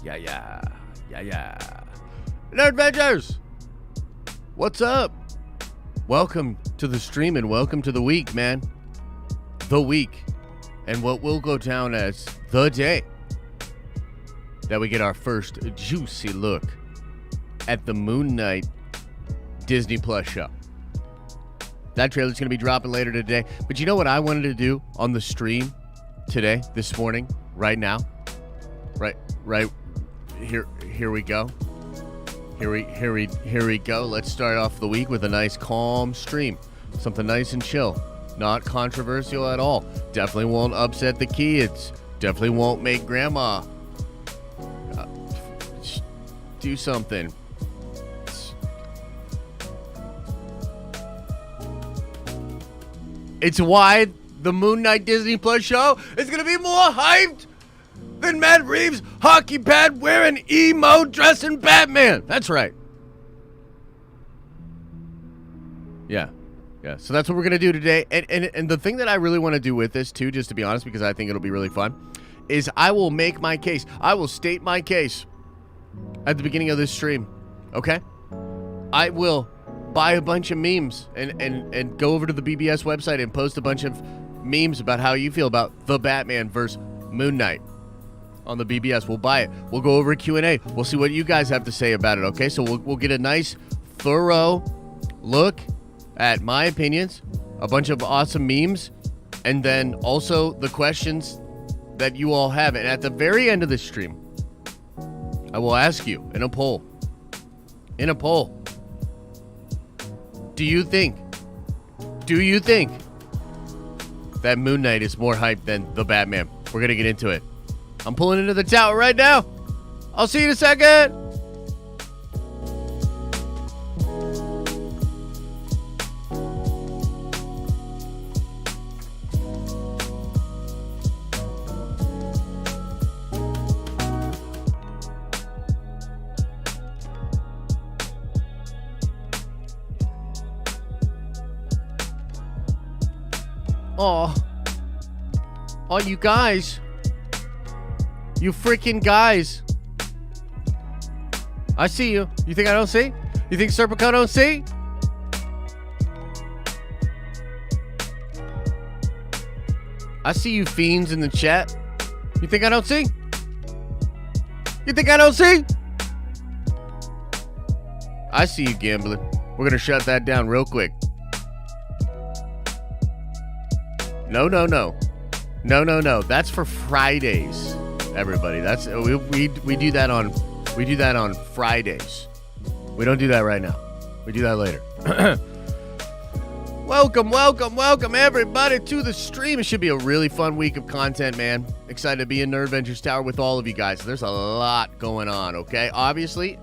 Yeah, yeah. Yeah, yeah. Nerd Adventures! What's up? Welcome to the stream and welcome to the week, man. The week. And what will go down as the day that we get our first juicy look at the Moon Knight Disney Plus show. That trailer's going to be dropping later today. But you know what I wanted to do on the stream today, this morning, right now? Right here we go. Here we go. Let's start off the week with a nice calm stream. Something nice and chill. Not controversial at all. Definitely won't upset the kids. Definitely won't make grandma do something. It's why the Moon Knight Disney Plus show is going to be more hyped than Matt Reeves' hockey pad wearing emo dressing Batman. That's right. Yeah. So that's what we're going to do today. And the thing that I really want to do with this, too, just to be honest, because I think it'll be really fun, is I will make my case. I will state my case at the beginning of this stream. Okay? I will buy a bunch of memes and go over to the BBS website and post a bunch of memes about how you feel about the Batman versus Moon Knight on the BBS. We'll buy it. We'll go over a Q&A. We'll see what you guys have to say about it, okay? So we'll get a nice, thorough look at my opinions, a bunch of awesome memes, and then also the questions that you all have. And at the very end of this stream, I will ask you in a poll, do you think that Moon Knight is more hyped than the Batman? We're going to get into it. I'm pulling into the tower right now. I'll see you in a second. Oh, you guys. You freaking guys. I see you. You think I don't see? You think Serpico don't see? I see you fiends in the chat. You think I don't see? You think I don't see? I see you gambling. We're going to shut that down real quick. No. That's for Fridays, everybody. That's we do that on Fridays. We don't do that right now. We do that later. Welcome everybody to the stream. It should be a really fun week of content, man. Excited to be in Nerd Adventures Tower with all of you guys. There's a lot going on, okay? Obviously,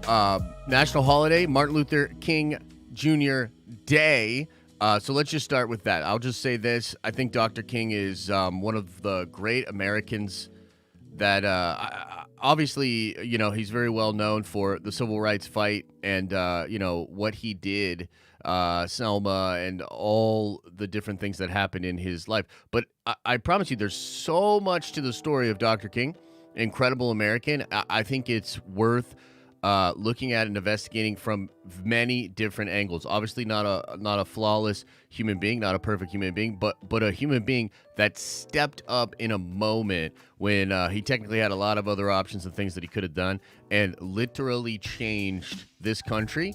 national holiday, Martin Luther King Jr. Day. So let's just start with that. I'll just say this. I think Dr. King is one of the great Americans that obviously, you know, he's very well known for the civil rights fight and, you know, what he did, Selma, and all the different things that happened in his life. But I promise you, there's so much to the story of Dr. King, incredible American. I think it's worth looking at and investigating from many different angles. Obviously not a flawless human being, not a perfect human being, but a human being that stepped up in a moment when he technically had a lot of other options and things that he could have done, and literally changed this country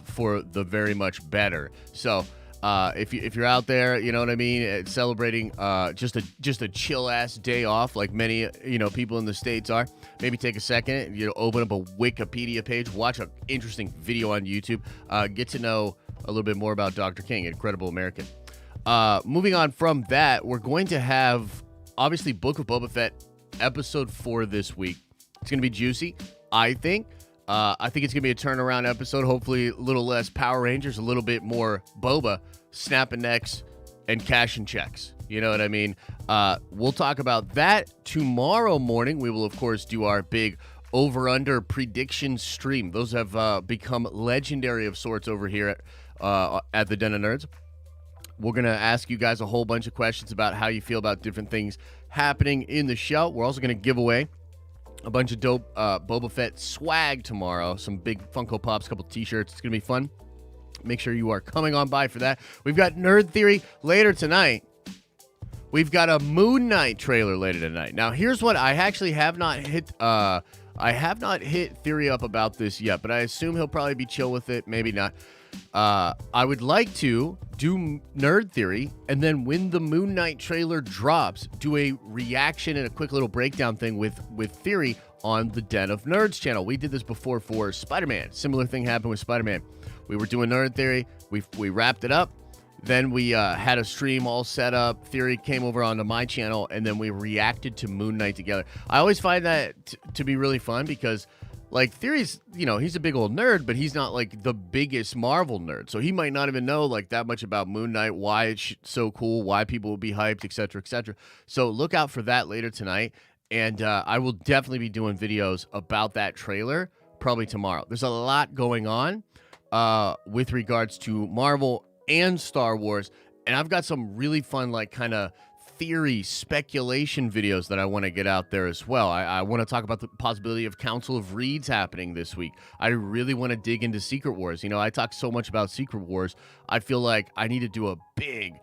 for the very much better. So if you're out there, you know what I mean, celebrating just a chill ass day off, like many people in the States are, maybe take a second, open up a Wikipedia page, watch an interesting video on YouTube, get to know a little bit more about Dr. King, incredible American. Moving on from that, we're going to have obviously Book of Boba Fett episode 4 this week. It's gonna be juicy, I think. I think it's going to be a turnaround episode, hopefully a little less Power Rangers, a little bit more Boba, snapping necks, and cashing checks. You know what I mean? We'll talk about that tomorrow morning. We will, of course, do our big over-under prediction stream. Those have become legendary of sorts over here at the Den of Nerds. We're going to ask you guys a whole bunch of questions about how you feel about different things happening in the show. We're also going to give away a bunch of dope Boba Fett swag tomorrow. Some big Funko Pops, a couple t-shirts. It's going to be fun. Make sure you are coming on by for that. We've got Nerd Theory later tonight. We've got a Moon Knight trailer later tonight. Now, here's what I actually have not hit. I have not hit Theory up about this yet, but I assume he'll probably be chill with it. Maybe not. I would like to do Nerd Theory, and then when the Moon Knight trailer drops, do a reaction and a quick little breakdown thing with Theory on the Den of Nerds channel. We did this before for Spider-Man. Similar thing happened with Spider-Man. We were doing Nerd Theory. We wrapped it up. Then we had a stream all set up. Theory came over onto my channel, and then we reacted to Moon Knight together. I always find that to be really fun because, like, Theory's, you know, he's a big old nerd, but he's not, like, the biggest Marvel nerd. So he might not even know, like, that much about Moon Knight, why it's so cool, why people will be hyped, etc., etc. So look out for that later tonight. And I will definitely be doing videos about that trailer probably tomorrow. There's a lot going on with regards to Marvel and Star Wars, and I've got some really fun, like, kind of theory speculation videos that I want to get out there as well. I want to talk about the possibility of Council of Reeds happening this week. I really want to dig into Secret Wars. You know, I talk so much about Secret Wars. I feel like I need to do a big,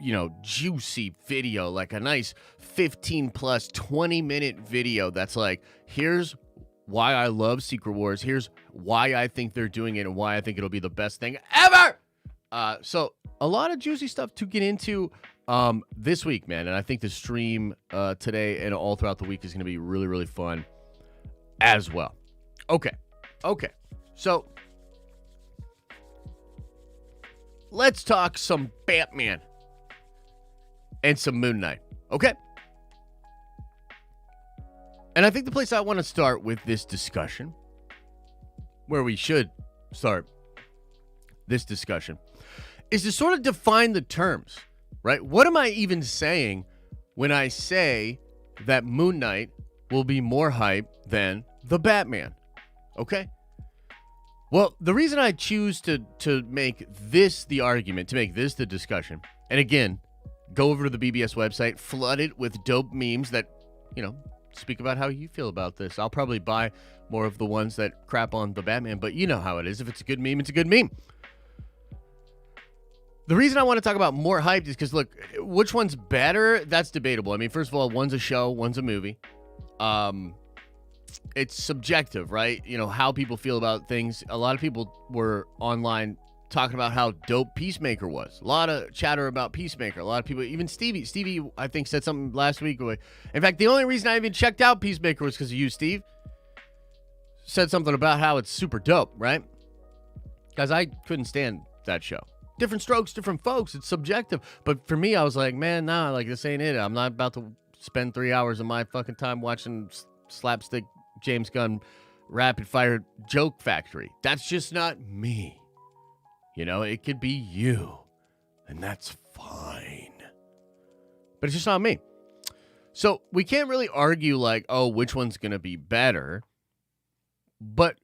you know, juicy video, like a nice 15 plus 20-minute video that's like, here's why I love Secret Wars. Here's why I think they're doing it and why I think it'll be the best thing ever. So a lot of juicy stuff to get into this week, man. And I think the stream today and all throughout the week is going to be really, really fun as well. Okay. So let's talk some Batman and some Moon Knight. Okay. And I think the place I want to start with this discussion, where we should start this discussion, is to sort of define the terms, right? What am I even saying when I say that Moon Knight will be more hype than the Batman? Okay? Well, the reason I choose to make this the argument, to make this the discussion, and again, go over to the BBS website, flood it with dope memes that, you know, speak about how you feel about this. I'll probably buy more of the ones that crap on the Batman, but you know how it is. If it's a good meme, it's a good meme. The reason I want to talk about more hyped is because, look, which one's better? That's debatable. I mean, first of all, one's a show, one's a movie. It's subjective, right? You know, how people feel about things. A lot of people were online talking about how dope Peacemaker was. A lot of chatter about Peacemaker. A lot of people, even Stevie, I think, said something last week. In fact, the only reason I even checked out Peacemaker was because of you, Steve. Said something about how it's super dope, right? Because I couldn't stand that show. Different strokes, different folks. It's subjective. But for me, I was like, man, nah, like, this ain't it. I'm not about to spend 3 hours of my fucking time watching slapstick James Gunn rapid fire joke factory. That's just not me. You know, it could be you, and that's fine. But it's just not me. So we can't really argue like, oh, which one's going to be better. But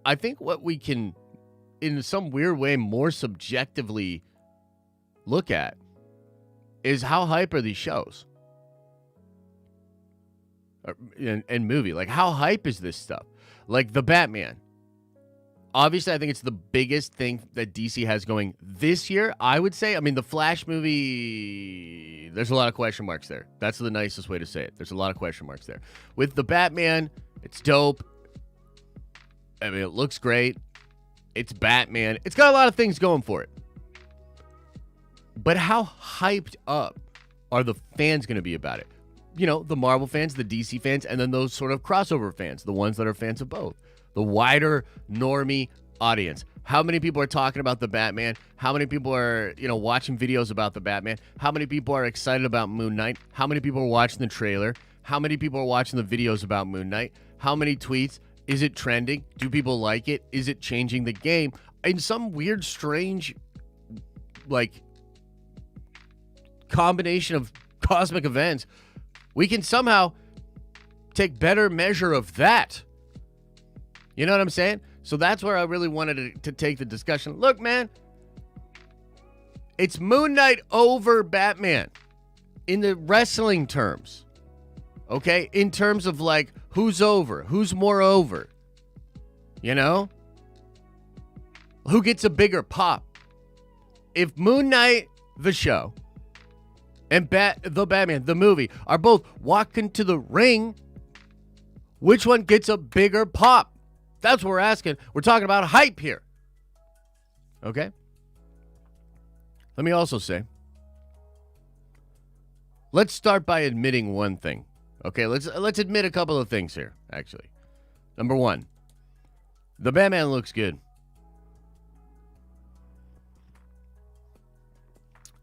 I think what we can, in some weird way, more subjectively look at is how hype are these shows and movie. Like, how hype is this stuff? Like the Batman. Obviously, I think it's the biggest thing that DC has going this year, I would say. I mean, the Flash movie, there's a lot of question marks there. That's the nicest way to say it. There's a lot of question marks there. With the Batman, it's dope. I mean, it looks great. It's Batman. It's got a lot of things going for it. But how hyped up are the fans going to be about it? You know, the Marvel fans, the DC fans, and then those sort of crossover fans, the ones that are fans of both. The wider normie audience. How many people are talking about the Batman? How many people are, you know, watching videos about the Batman? How many people are excited about Moon Knight? How many people are watching the trailer? How many people are watching the videos about Moon Knight? How many tweets? Is it trending? Do people like it? Is it changing the game? In some weird, strange, like, combination of cosmic events, we can somehow take better measure of that. You know what I'm saying? So that's where I really wanted to take the discussion. Look, man, it's Moon Knight over Batman in the wrestling terms. Okay? In terms of like who's over, who's more over. You know? Who gets a bigger pop? If Moon Knight, the show, and the Batman, the movie, are both walking to the ring, which one gets a bigger pop? That's what we're asking. We're talking about hype here. Okay? Let me also say, let's start by admitting one thing. Okay, let's admit a couple of things here, actually. Number one, the Batman looks good.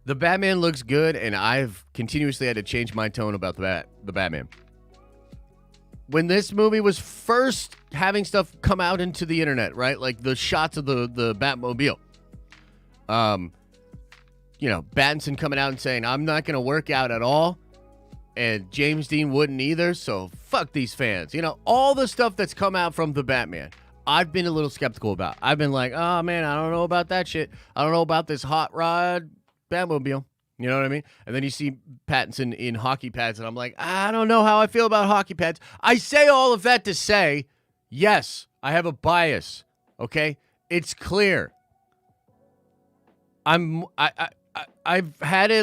The Batman looks good, and I've continuously had to change my tone about the Batman. When this movie was first having stuff come out into the internet, right? Like the shots of the Batmobile. You know, Pattinson coming out and saying, I'm not going to work out at all. And James Dean wouldn't either, so fuck these fans. You know, all the stuff that's come out from the Batman, I've been a little skeptical about. I've been like, oh man, I don't know about that shit. I don't know about this hot rod Batmobile. You know what I mean? And then you see Pattinson in hockey pads, and I'm like, I don't know how I feel about hockey pads. I say all of that to say, yes, I have a bias. Okay? It's clear. I've had a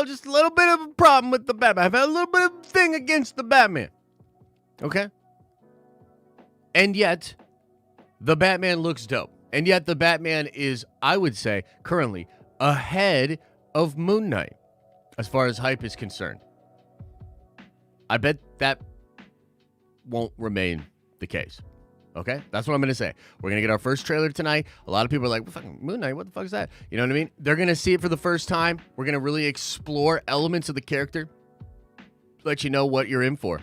just a little bit of a problem with the Batman. I've had a little bit of a thing against the Batman. Okay? And yet, the Batman looks dope. And yet, the Batman is, I would say, currently ahead of Moon Knight as far as hype is concerned. I bet that won't remain the case. Okay? That's what I'm going to say. We're going to get our first trailer tonight. A lot of people are like, fucking Moon Knight, what the fuck is that? You know what I mean? They're going to see it for the first time. We're going to really explore elements of the character. Let you know what you're in for.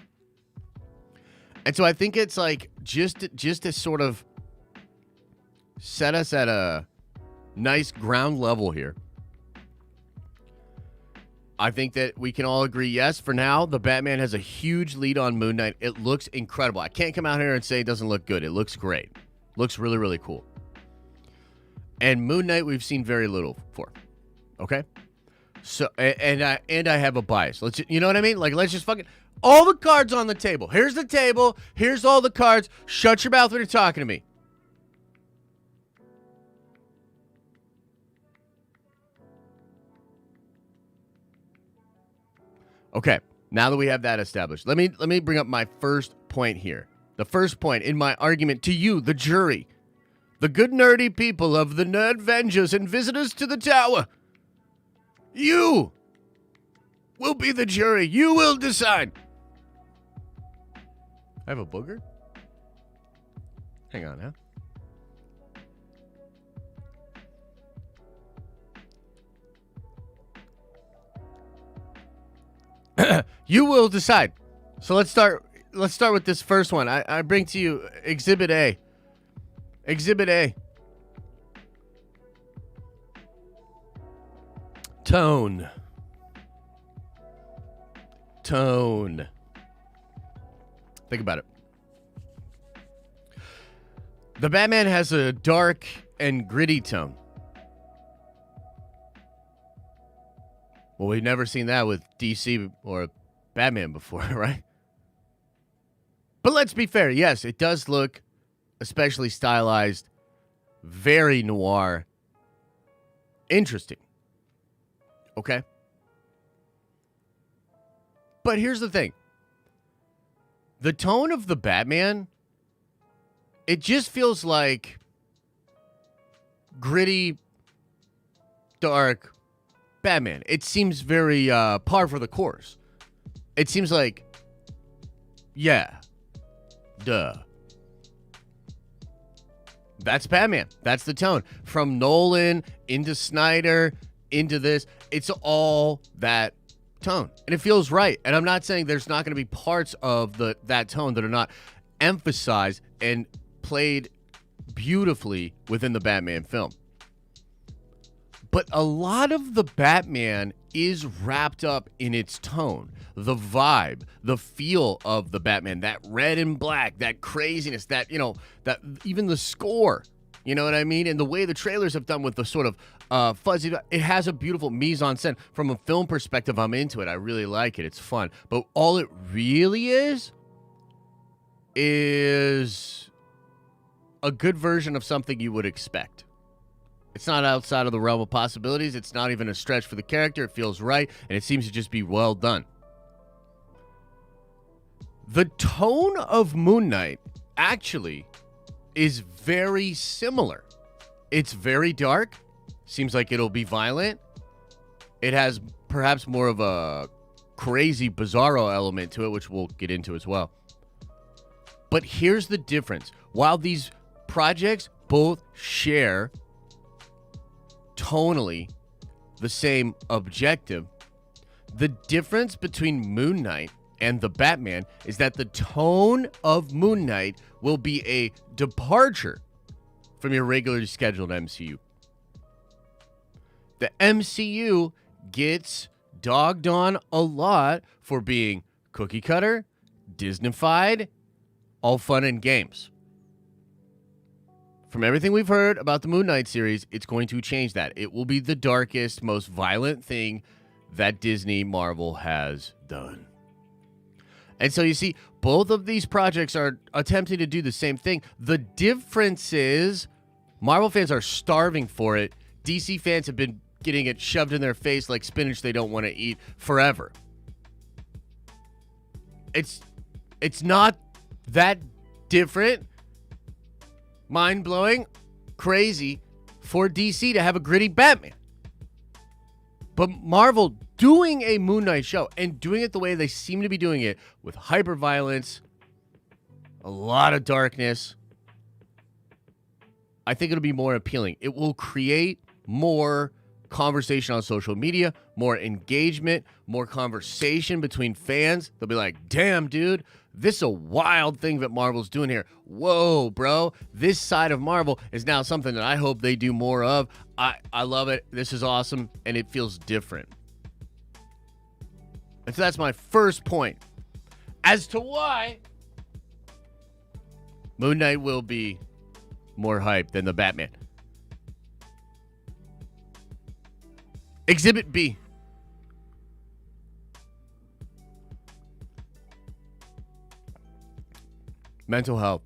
And so I think it's like just to sort of set us at a nice ground level here. I think that we can all agree, yes, for now, the Batman has a huge lead on Moon Knight. It looks incredible. I can't come out here and say it doesn't look good. It looks great. Looks really, really cool. And Moon Knight we've seen very little for. Okay? So, and I have a bias. You know what I mean? Like, let's just fucking, all the cards on the table. Here's the table. Here's all the cards. Shut your mouth when you're talking to me. Okay, now that we have that established, let me bring up my first point here. The first point in my argument to you, the jury, the good nerdy people of the Nerdvengers and visitors to the tower. You will be the jury. You will decide. I have a booger? Hang on, huh? You will decide. So let's start with this first one. I bring to you Exhibit A. Exhibit A. Tone. Think about it. The Batman has a dark and gritty tone. Well, we've never seen that with DC or Batman before, right? But let's be fair. Yes, it does look especially stylized, very noir, interesting. Okay? But here's the thing. The tone of the Batman, it just feels like gritty, dark Batman. It seems very par for the course. It seems like, yeah, duh. That's Batman. That's the tone. From Nolan into Snyder into this, it's all that tone. And it feels right. And I'm not saying there's not going to be parts of that tone that are not emphasized and played beautifully within the Batman film. But a lot of the Batman is wrapped up in its tone, the vibe, the feel of the Batman, that red and black, that craziness, that, you know, that even the score, you know what I mean? And the way the trailers have done with the sort of fuzzy. It has a beautiful mise-en-scène. From a film perspective, I'm into it. I really like it. It's fun. But all it really is a good version of something you would expect. It's not outside of the realm of possibilities. It's not even a stretch for the character. It feels right, and it seems to just be well done. The tone of Moon Knight actually is very similar. It's very dark. Seems like it'll be violent. It has perhaps more of a crazy, bizarro element to it, which we'll get into as well. But here's the difference. While these projects both share tonally the same objective, the difference between Moon Knight and the Batman is that the tone of Moon Knight will be a departure from your regularly scheduled MCU. The MCU gets dogged on a lot for being cookie cutter, Disneyfied, all fun and games. From everything we've heard about the Moon Knight series, it's going to change that. It will be the darkest, most violent thing that Disney Marvel has done. And so you see, both of these projects are attempting to do the same thing. The difference is Marvel fans are starving for it. DC fans have been getting it shoved in their face like spinach they don't want to eat forever. It's not that different, mind-blowing, crazy for DC to have a gritty Batman. But Marvel doing a Moon Knight show and doing it the way they seem to be doing it, with hyper-violence, a lot of darkness, I think it'll be more appealing. It will create more conversation on social media, more engagement, more conversation between fans. They'll be like, damn, dude, this is a wild thing that Marvel's doing here. Whoa, bro. This side of Marvel is now something that I hope they do more of. I love it. This is awesome, and it feels different. And so that's my first point as to why Moon Knight will be more hype than the Batman. Exhibit B. Mental health.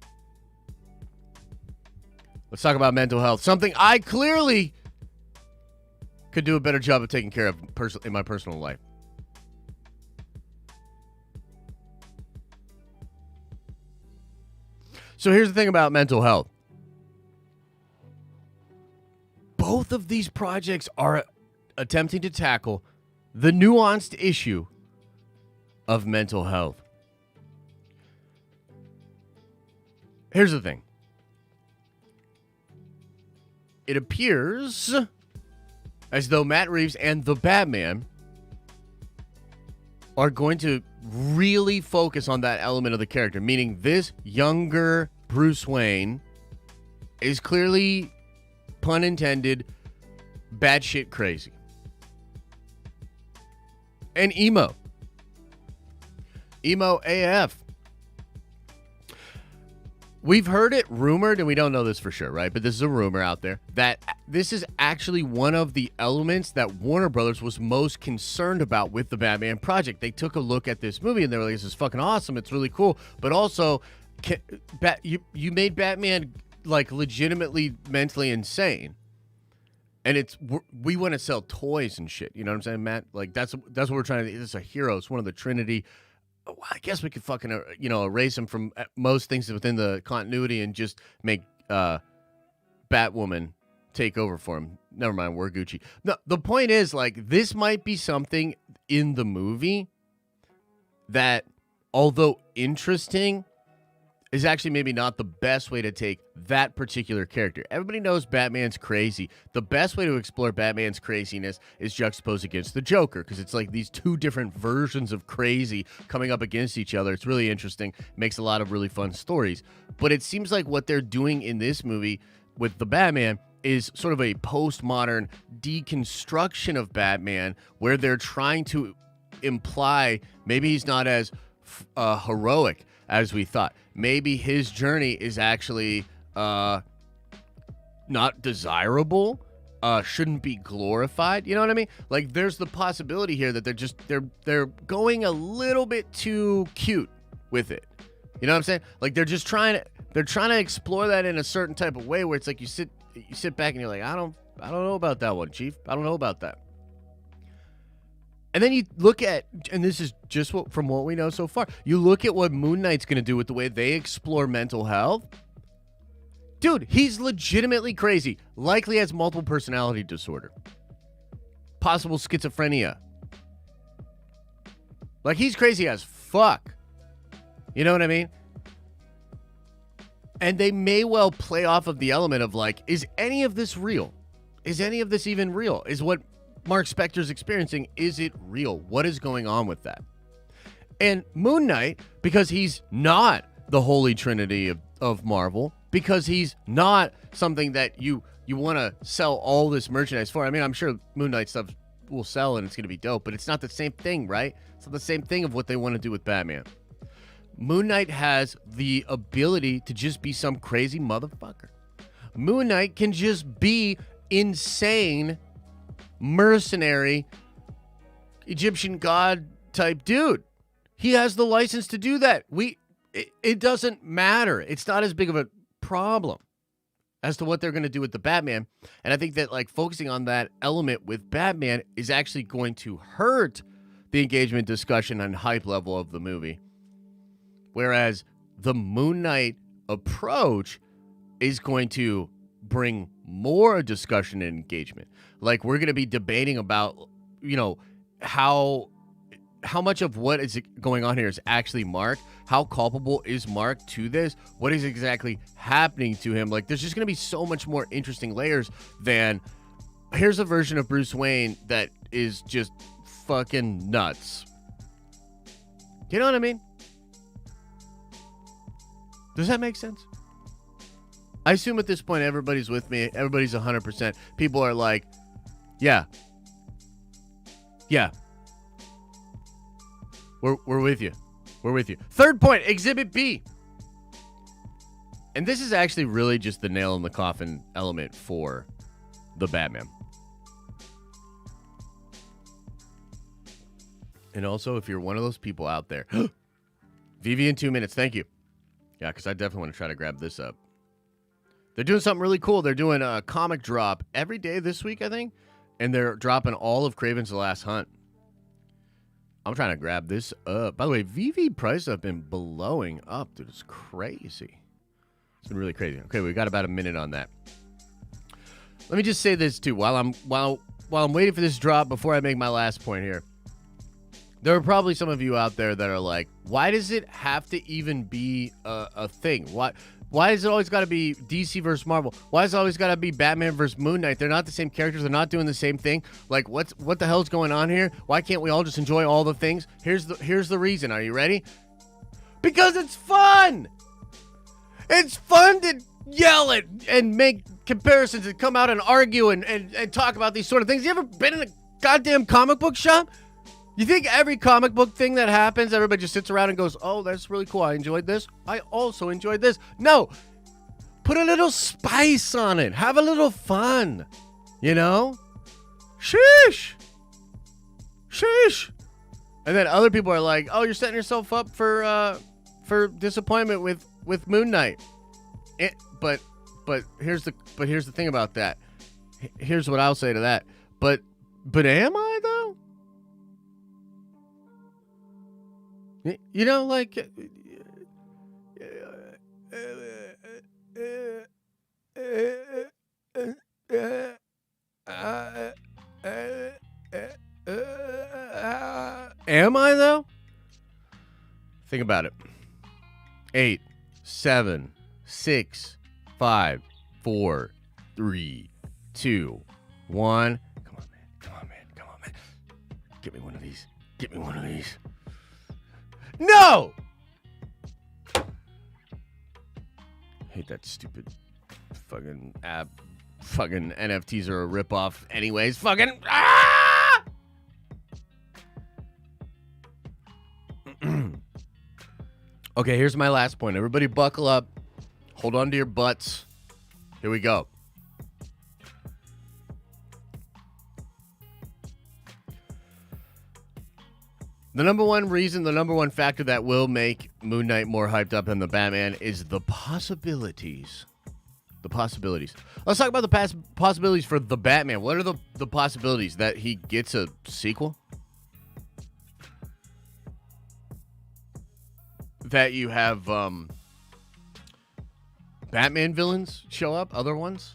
Let's talk about mental health. Something I clearly could do a better job of taking care of in my personal life. So here's the thing about mental health. Both of these projects are attempting to tackle the nuanced issue of mental health. Here's the thing. It appears as though Matt Reeves and the Batman are going to really focus on that element of the character, meaning this younger Bruce Wayne is clearly, pun intended, batshit crazy. And emo. Emo AF. We've heard it rumored, and we don't know this for sure, right? But this is a rumor out there, that this is actually one of the elements that Warner Brothers was most concerned about with the Batman project. They took a look at this movie, and they were like, this is fucking awesome. It's really cool. But also, you made Batman, like, legitimately mentally insane. And we want to sell toys and shit. You know what I'm saying, Matt? Like, that's what we're trying to do. It's a hero. It's one of the Trinity. I guess we could fucking, erase him from most things within the continuity and just make Batwoman take over for him. Never mind, we're Gucci. No, the point is, like, this might be something in the movie that, although interesting, is actually maybe not the best way to take that particular character. Everybody knows Batman's crazy. The best way to explore Batman's craziness is juxtaposed against the Joker, because it's like these two different versions of crazy coming up against each other. It's really interesting. Makes a lot of really fun stories. But it seems like what they're doing in this movie with the Batman is sort of a postmodern deconstruction of Batman, where they're trying to imply maybe he's not as heroic as we thought. Maybe his journey is actually not desirable. shouldn't be glorified. You know what I mean? Like, there's the possibility here that they're going a little bit too cute with it. You know what I'm saying? Like, they're trying to explore that in a certain type of way where it's like you sit back and you're like, I don't know about that one, Chief. I don't know about that. And then you look at, and this is just from what we know so far, you look at what Moon Knight's going to do with the way they explore mental health. Dude, he's legitimately crazy. Likely has multiple personality disorder. Possible schizophrenia. Like, he's crazy as fuck. You know what I mean? And they may well play off of the element of, like, is any of this real? Is any of this even real? Is what Mark Spector's experiencing, is it real? What is going on with that? And Moon Knight, because he's not the Holy Trinity of Marvel, because he's not something that you want to sell all this merchandise for. I mean, I'm sure Moon Knight stuff will sell and it's going to be dope, but it's not the same thing, right? It's not the same thing of what they want to do with Batman. Moon Knight has the ability to just be some crazy motherfucker. Moon Knight can just be insane, mercenary, Egyptian god type dude. He has the license to do that. It doesn't matter. It's not as big of a problem as to what they're going to do with the Batman. And I think that, like, focusing on that element with Batman is actually going to hurt the engagement, discussion, and hype level of the movie. Whereas the Moon Knight approach is going to bring more discussion and engagement. Like, we're going to be debating about, you know, how much of what is going on here is actually Mark. How culpable is Mark to this? What is exactly happening to him? Like, there's just going to be so much more interesting layers than, here's a version of Bruce Wayne that is just fucking nuts. You know what I mean? Does that make sense? I assume at this point everybody's with me. Everybody's 100%. People are like, yeah. We're with you. We're with you. Third point, Exhibit B. And this is actually really just the nail in the coffin element for the Batman. And also, if you're one of those people out there, Vivi in 2 minutes, thank you. Yeah, because I definitely want to try to grab this up. They're doing something really cool. They're doing a comic drop every day this week, I think. And they're dropping all of Kraven's The Last Hunt. I'm trying to grab this up. By the way, VV prices have been blowing up. Dude, it's crazy. It's been really crazy. Okay, we got about a minute on that. Let me just say this, too. While I'm waiting for this drop, before I make my last point here. There are probably some of you out there that are like, why does it have to even be a thing? Why is it always got to be DC versus Marvel? Why is it always got to be Batman versus Moon Knight? They're not the same characters. They're not doing the same thing. Like, what the hell's going on here? Why can't we all just enjoy all the things? Here's the reason. Are you ready? Because it's fun. It's fun to yell at and make comparisons and come out and argue and talk about these sort of things. You ever been in a goddamn comic book shop? You think every comic book thing that happens, everybody just sits around and goes, oh, that's really cool. I enjoyed this. I also enjoyed this. No. Put a little spice on it. Have a little fun. You know? Sheesh. And then other people are like, oh, you're setting yourself up for disappointment with Moon Knight. But here's the thing about that. Here's what I'll say to that. But am I, though? You know, like, am I, though? Think about it. 8, 7, 6, 5, 4, 3, 2, 1. Come on, man. Get me one of these. No! Hate that stupid fucking app. Fucking NFTs are a ripoff anyways. Fucking... Ah! Okay, here's my last point. Everybody buckle up. Hold on to your butts. Here we go. The number one reason, the number one factor that will make Moon Knight more hyped up than the Batman is the possibilities. The possibilities. Let's talk about the possibilities for the Batman. What are the possibilities? That he gets a sequel? That you have Batman villains show up? Other ones?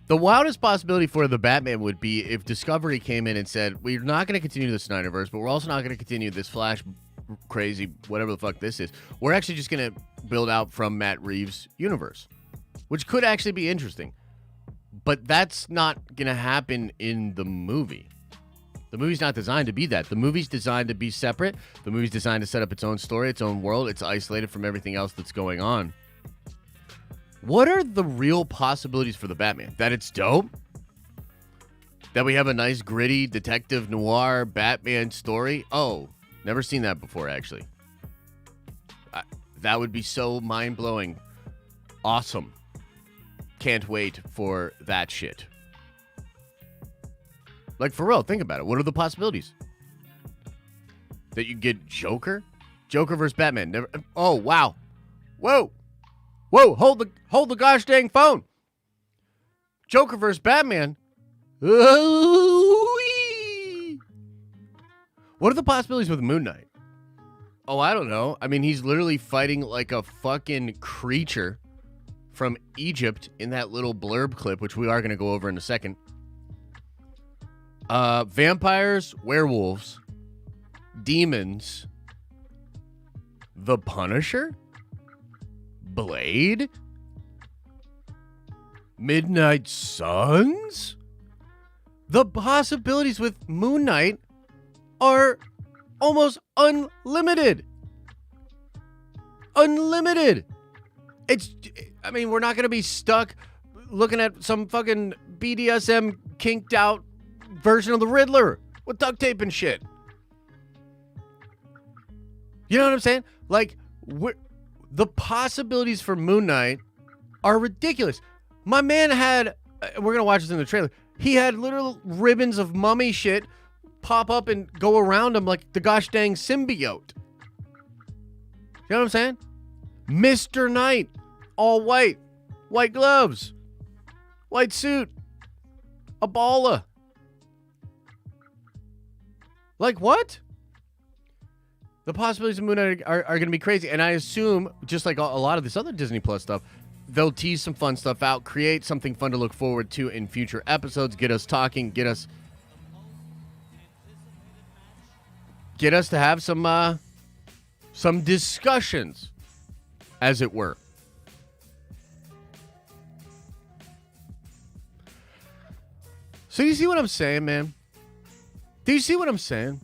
The wildest possibility for the Batman would be if Discovery came in and said, we're not going to continue the Snyderverse, but we're also not going to continue this Flash crazy, whatever the fuck this is. We're actually just going to build out from Matt Reeves' universe, which could actually be interesting. But that's not going to happen in the movie. The movie's not designed to be that. The movie's designed to be separate. The movie's designed to set up its own story, its own world. It's isolated from everything else that's going on. What are the real possibilities for the Batman? That it's dope? That we have a nice, gritty, detective noir Batman story? Oh, never seen that before, actually. That would be so mind-blowing. Awesome. Can't wait for that shit. Like, for real, think about it. What are the possibilities? That you get Joker? Joker versus Batman. Never. Oh, wow. Whoa. Whoa, hold the gosh dang phone. Joker versus Batman. Ooh-wee. What are the possibilities with Moon Knight? Oh, I don't know. I mean, he's literally fighting like a fucking creature from Egypt in that little blurb clip, which we are going to go over in a second. Vampires, werewolves, demons, the Punisher, Blade, Midnight Suns. The possibilities with Moon Knight are almost unlimited. Unlimited. I mean, we're not going to be stuck looking at some fucking BDSM kinked out version of the Riddler with duct tape and shit. You know what I'm saying? Like, the possibilities for Moon Knight are ridiculous. My man had, we're going to watch this in the trailer, he had literal ribbons of mummy shit pop up and go around him like the gosh dang symbiote. You know what I'm saying? Mr. Knight, all white, white gloves, white suit, a baller. Like, what? The possibilities of Moon Knight are going to be crazy. And I assume, just like a lot of this other Disney Plus stuff, they'll tease some fun stuff out, create something fun to look forward to in future episodes, get us talking, get us to have some discussions, as it were. So you see what I'm saying, man? Do you see what I'm saying?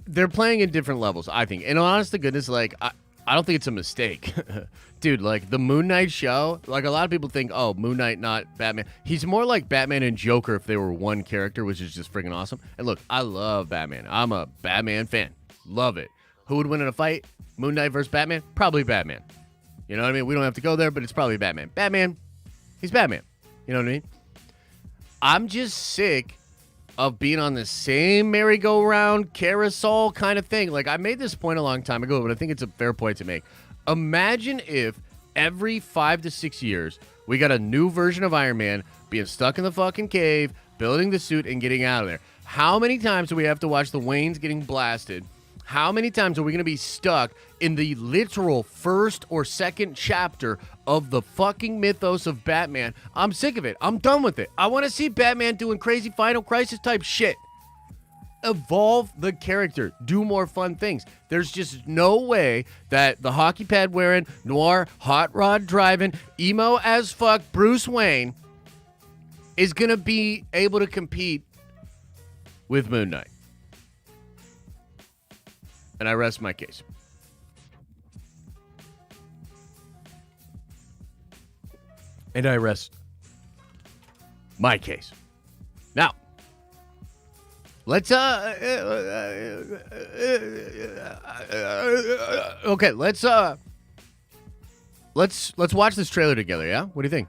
They're playing in different levels, I think. And honest to goodness, like, I don't think it's a mistake. Dude, like, the Moon Knight show, like, a lot of people think, oh, Moon Knight, not Batman. He's more like Batman and Joker if they were one character, which is just freaking awesome. And look, I love Batman. I'm a Batman fan. Love it. Who would win in a fight? Moon Knight versus Batman? Probably Batman. You know what I mean? We don't have to go there, but it's probably Batman. Batman, he's Batman. You know what I mean? I'm just sick of being on the same merry-go-round carousel kind of thing. Like, I made this point a long time ago, but I think it's a fair point to make. Imagine if every 5 to 6 years we got a new version of Iron Man being stuck in the fucking cave, building the suit, and getting out of there. How many times do we have to watch the Waynes getting blasted? How many times are we going to be stuck in the literal first or second chapter of the fucking mythos of Batman? I'm sick of it. I'm done with it. I want to see Batman doing crazy Final Crisis type shit. Evolve the character. Do more fun things. There's just no way that the hockey pad wearing, noir, hot rod driving, emo as fuck Bruce Wayne is going to be able to compete with Moon Knight. And I rest my case. And I rest my case. Now, let's okay, let's let's watch this trailer together, yeah? What do you think?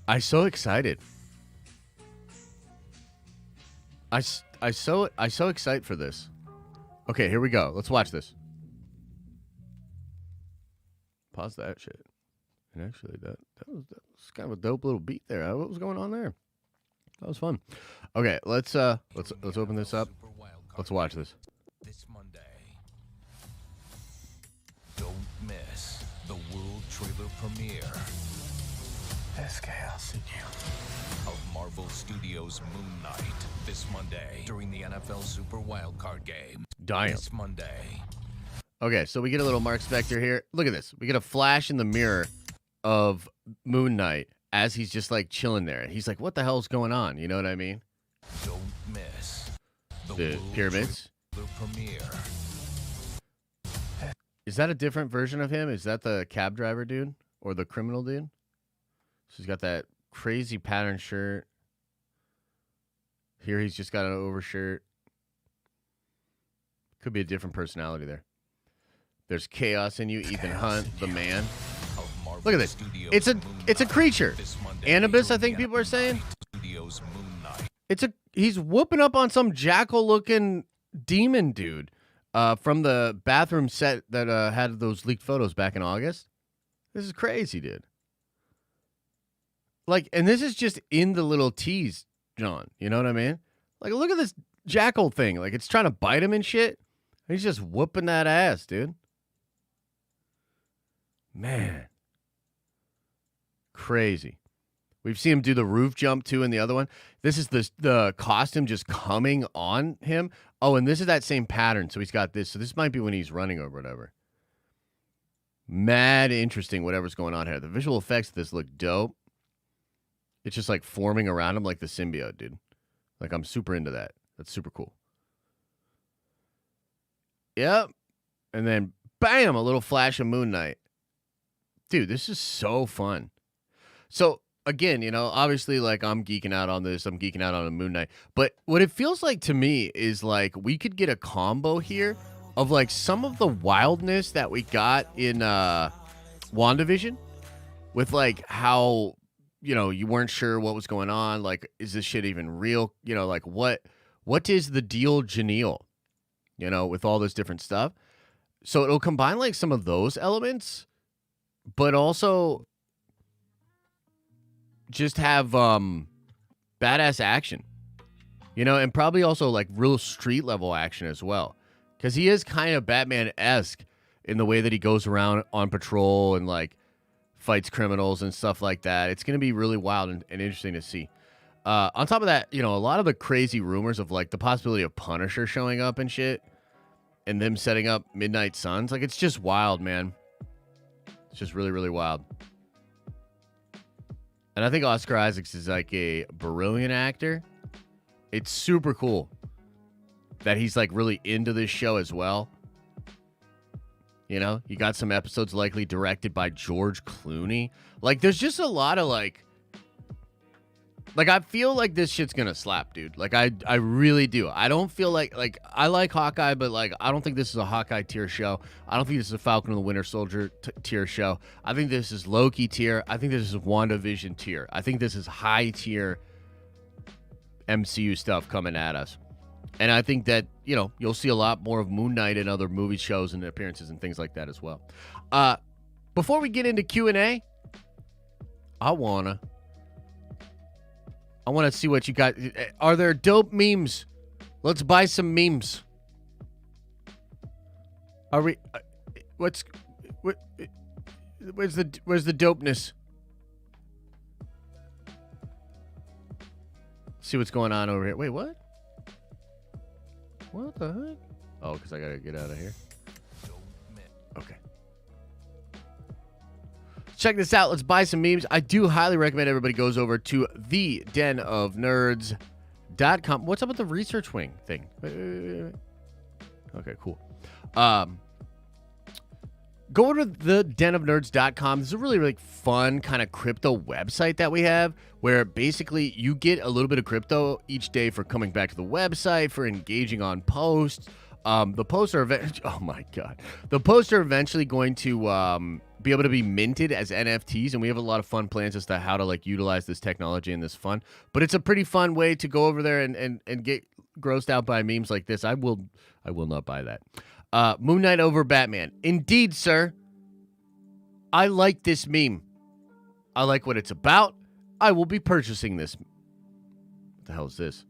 I'm so excited. I so excited for this. Okay, here we go. Let's watch this. Pause that shit. And actually, that was kind of a dope little beat there. What was going on there? That was fun. Okay, let's open this up. Let's watch this. This Monday, don't miss the world trailer premiere. There's chaos in you. Of Marvel Studios' Moon Knight this Monday during the NFL Super Wildcard Game. Damn. This Monday. Okay, so we get a little Mark Spector here. Look at this. We get a flash in the mirror of Moon Knight as he's just like chilling there. He's like, what the hell's going on? You know what I mean? Don't miss The pyramids. Trailer premiere. Is that a different version of him? Is that the cab driver dude or the criminal dude? So he's got that crazy pattern shirt. Here he's just got an overshirt. Could be a different personality there. There's chaos in you, Ethan Hunt, the man. Look at this. It's a creature. Anubis, I think people are saying. He's whooping up on some jackal-looking demon dude from the bathroom set that had those leaked photos back in August. This is crazy, dude. Like, and this is just in the little tease, John. You know what I mean? Like, look at this jackal thing. Like, it's trying to bite him and shit. He's just whooping that ass, dude. Man. Crazy. We've seen him do the roof jump, too, in the other one. This is the costume just coming on him. Oh, and this is that same pattern. So he's got this. So this might be when he's running or whatever. Mad interesting, whatever's going on here. The visual effects of this look dope. It's just like forming around him like the symbiote, dude. Like, I'm super into that. That's super cool. Yep. And then, bam, a little flash of Moon Knight. Dude, this is so fun. So, again, you know, obviously, like, I'm geeking out on this. I'm geeking out on a Moon Knight. But what it feels like to me is, like, we could get a combo here of, like, some of the wildness that we got in WandaVision with, like, how, you know, you weren't sure what was going on. Like, is this shit even real? You know, like, what is the deal, Janelle? You know, with all this different stuff. So it'll combine, like, some of those elements, but also just have badass action, you know, and probably also like real street level action as well, because he is kind of Batman-esque in the way that he goes around on patrol and like fights criminals and stuff like that. It's going to be really wild and interesting to see. On top of that, you know, a lot of the crazy rumors of like the possibility of Punisher showing up and shit and them setting up Midnight Suns, like, it's just wild, man. It's just really, really wild. And I think Oscar Isaacs is like a brilliant actor. It's super cool that he's like really into this show as well. You know, you got some episodes likely directed by George Clooney. Like, there's just a lot of like I feel like this shit's gonna slap, dude. Like, I really do. I don't feel like I like Hawkeye, but like I don't think this is a Hawkeye tier show. I don't think this is a Falcon and the Winter Soldier tier show. I think this is Loki tier. I think this is WandaVision tier. I think this is high tier MCU stuff coming at us. And I think that, you know, you'll see a lot more of Moon Knight and other movie shows and appearances and things like that as well. Before we get into Q&A, I want to see what you got. Are there dope memes? Let's buy some memes. Are we? Where's the dopeness? See what's going on over here. Wait, what? What the heck? Oh, because I gotta get out of here. Okay. Check this out. Let's buy some memes. I do highly recommend everybody goes over to thedenofnerds.com. What's up with the research wing thing? Wait. Okay, cool. Go over to thedenofnerds.com. This is a really, really fun kind of crypto website that we have where basically you get a little bit of crypto each day for coming back to the website, for engaging on posts, The poster oh my god, the poster eventually going to be able to be minted as NFTs, and we have a lot of fun plans as to how to like utilize this technology and this fun. But it's a pretty fun way to go over there and get grossed out by memes like this. I will not buy that. Moon Knight over Batman. Indeed, sir. I like this meme. I like what it's about. I will be purchasing this. What the hell is this?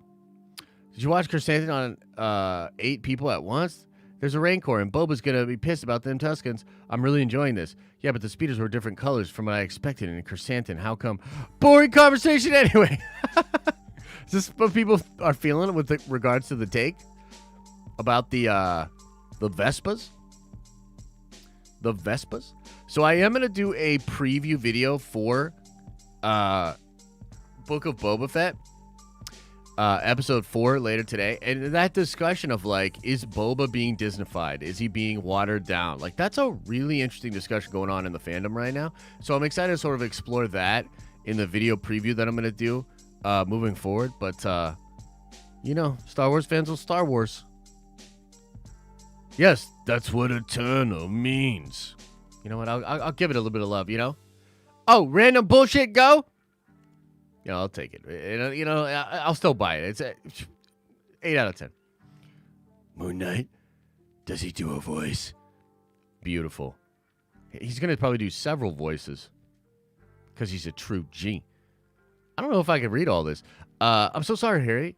Did you watch Chrysanthemum on 8 people at once? There's a Rancor, and Boba's going to be pissed about them Tuscans. I'm really enjoying this. Yeah, but the speeders were different colors from what I expected in Chrysanthemum. How come? Boring conversation anyway. Is this what people are feeling with regards to the take? About the Vespas? The Vespas? So I am going to do a preview video for Book of Boba Fett. Episode 4 later today, and that discussion of like, is Boba being Disneyfied? Is he being watered down? Like, that's a really interesting discussion going on in the fandom right now. So I'm excited to sort of explore that in the video preview that I'm going to do moving forward. But you know, Star Wars fans will Star Wars. Yes, that's what eternal means. You know what? I'll give it a little bit of love. You know. Oh, random bullshit go. Yeah, I'll take it. You know, I'll still buy it. It's 8 out of 10. Moon Knight, does he do a voice? Beautiful. He's going to probably do several voices because he's a true G. I don't know if I can read all this. I'm so sorry, Harry.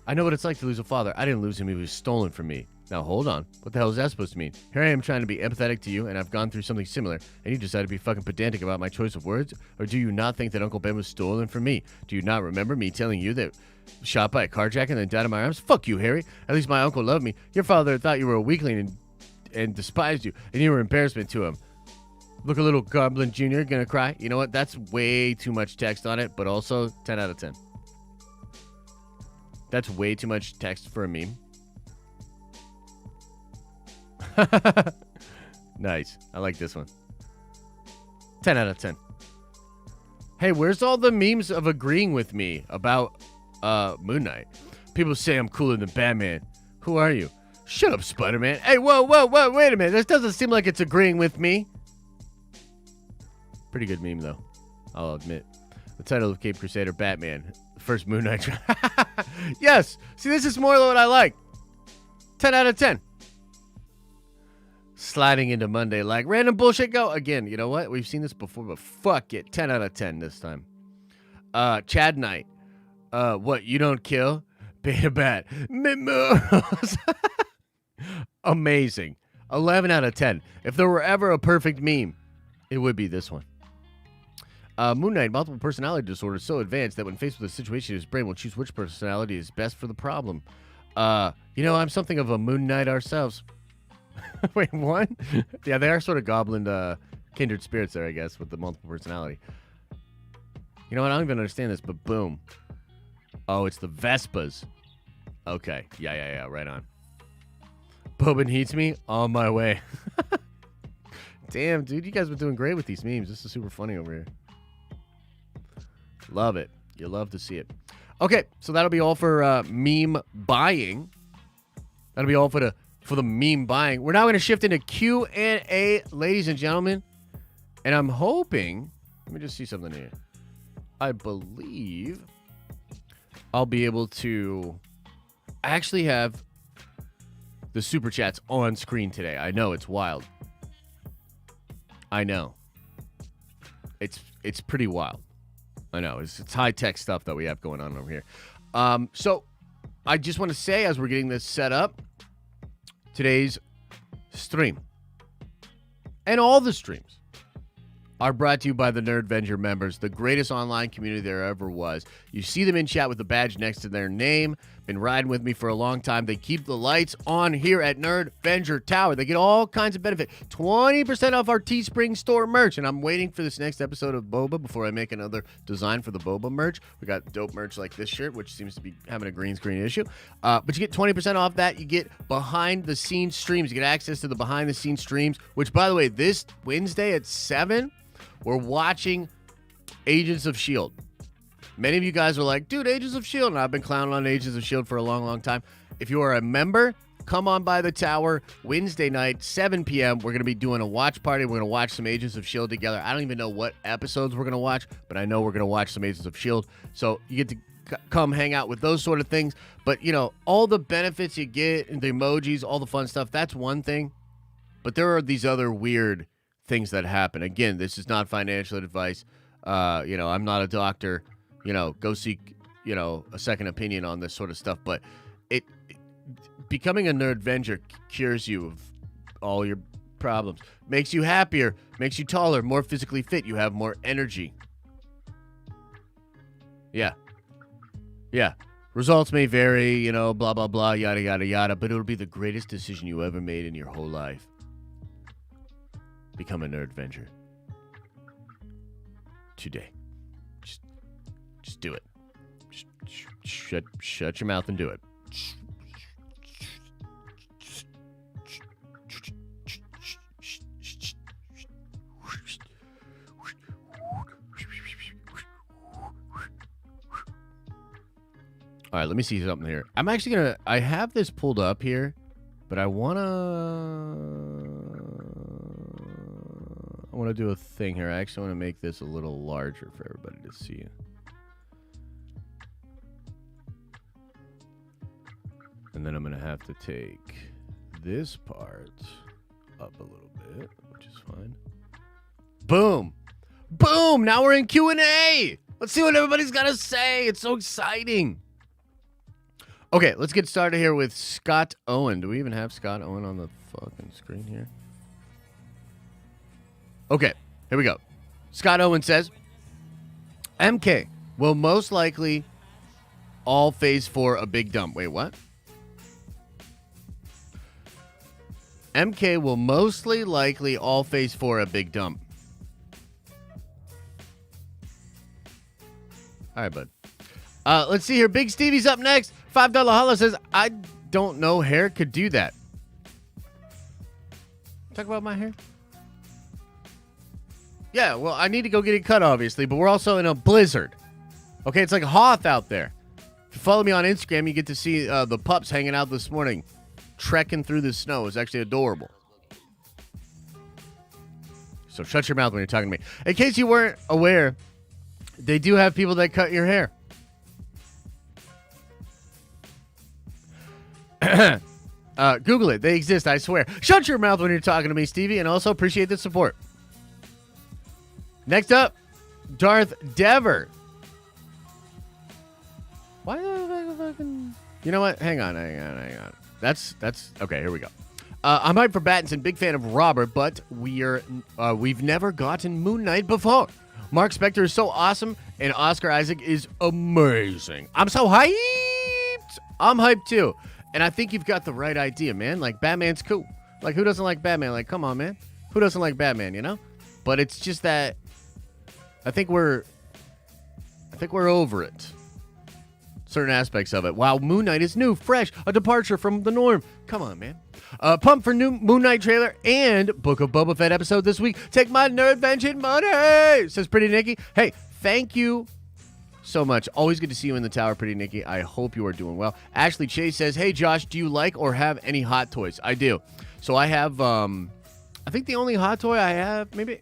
I know what it's like to lose a father. I didn't lose him. He was stolen from me. Now, hold on. What the hell is that supposed to mean? Here I am trying to be empathetic to you, and I've gone through something similar, and you decided to be fucking pedantic about my choice of words? Or do you not think that Uncle Ben was stolen from me? Do you not remember me telling you that shot by a carjacker and then died in my arms? Fuck you, Harry. At least my uncle loved me. Your father thought you were a weakling and despised you, and you were embarrassment to him. Look, a little Goblin Jr. gonna cry. You know what? That's way too much text on it, but also 10 out of 10. That's way too much text for a meme. Nice. I like this one. 10 out of 10. Hey, where's all the memes of agreeing with me about Moon Knight? People say I'm cooler than Batman. Who are you? Shut up, Spider-Man. Hey, whoa, wait a minute. This doesn't seem like it's agreeing with me. Pretty good meme, though. I'll admit. The title of Cape Crusader, Batman. The first Moon Knight. Yes. See, this is more what I like. 10 out of 10. Sliding into Monday like random bullshit go. Again, you know what? We've seen this before, but fuck it. 10 out of 10 this time. Chad Knight. What, you don't kill? Beta Bat. Amazing. 11 out of 10. If there were ever a perfect meme, it would be this one. Moon Knight, multiple personality disorder is so advanced that when faced with a situation, his brain will choose which personality is best for the problem. You know, I'm something of a Moon Knight ourselves. Wait, what? Yeah, they are sort of goblin kindred spirits there, I guess, with the multiple personality. You know what? I don't even understand this, but boom. Oh, it's the Vespas. Okay. Yeah. Right on. Boba needs me? On my way. Damn, dude. You guys have been doing great with these memes. This is super funny over here. Love it. You love to see it. Okay, so that'll be all for meme buying. That'll be all for the meme buying. We're now going to shift into Q&A, ladies and gentlemen. And I'm hoping, let me just see something here. I believe I'll be able to actually have the super chats on screen today. I know, it's wild. I know. It's pretty wild. I know. It's high-tech stuff that we have going on over here. So I just want to say, as we're getting this set up, today's stream and all the streams are brought to you by the Nerdvenger members, the greatest online community there ever was. You see them in chat with the badge next to their name. Been riding with me for a long time. They keep the lights on here at Nerdvenger Tower. They get all kinds of benefit. 20% off our Teespring store merch. And I'm waiting for this next episode of Boba before I make another design for the Boba merch. We got dope merch like this shirt, which seems to be having a green screen issue. But you get 20% off that. You get behind-the-scenes streams. You get access to the behind-the-scenes streams, which, by the way, this Wednesday at 7, we're watching Agents of S.H.I.E.L.D. Many of you guys are like, dude, Agents of S.H.I.E.L.D. And I've been clowning on Agents of S.H.I.E.L.D. for a long, long time. If you are a member, come on by the tower Wednesday night, 7 p.m. We're going to be doing a watch party. We're going to watch some Agents of S.H.I.E.L.D. together. I don't even know what episodes we're going to watch, but I know we're going to watch some Agents of S.H.I.E.L.D. So you get to come hang out with those sort of things. But, you know, all the benefits you get, the emojis, all the fun stuff, that's one thing. But there are these other weird things that happen. Again, this is not financial advice. You know, I'm not a doctor. You know, go seek, you know, a second opinion on this sort of stuff. But becoming a Nerdvenger cures you of all your problems. Makes you happier, makes you taller, more physically fit. You have more energy. Yeah. Yeah. Results may vary, you know, blah, blah, blah, yada, yada, yada, but it'll be the greatest decision you ever made in your whole life. Become a Nerdvenger. Today. Just do it. Just shut your mouth and do it. All right, let me see something here. I'm actually going to... I have this pulled up here, but I want to do a thing here. I actually want to make this a little larger for everybody to see. And then I'm going to have to take this part up a little bit, which is fine. Boom. Boom. Now we're in Q&A. Let's see what everybody's got to say. It's so exciting. Okay, let's get started here with Scott Owen. Do we even have Scott Owen on the fucking screen here? Okay, here we go. Scott Owen says, MK will most likely all phase for a big dump. Wait, what? MK will mostly likely all phase for a big dump. All right, bud. Let's see here. Big Stevie's up next. $5 holla says, I don't know hair could do that. Talk about my hair? Yeah, well, I need to go get it cut, obviously, but we're also in a blizzard. Okay, it's like Hoth out there. If you follow me on Instagram, you get to see the pups hanging out this morning, trekking through the snow. It's actually adorable. So shut your mouth when you're talking to me. In case you weren't aware, they do have people that cut your hair. Google it. They exist, I swear. Shut your mouth when you're talking to me, Stevie, and also appreciate the support. Next up, Darth Dever. Why the fucking... You know what? Hang on. That's okay, here we go. I'm hyped for Battinson, big fan of Robert, but we've never gotten Moon Knight before. Mark Spector is so awesome, and Oscar Isaac is amazing. I'm so hyped. I'm hyped too. And I think you've got the right idea, man. Like, Batman's cool. Like, who doesn't like Batman? Like, come on, man. Who doesn't like Batman, you know? But it's just that I think we're over it. Certain aspects of it. Wow, Moon Knight is new, fresh, a departure from the norm. Come on, man. Pumped for new Moon Knight trailer and Book of Boba Fett episode this week. Take my Nerdvention money, says Pretty Nikki. Hey, thank you so much. Always good to see you in the tower, Pretty Nikki. I hope you are doing well. Ashley Chase says, hey, Josh, do you like or have any hot toys? I do. So I have, I think the only hot toy I have, maybe,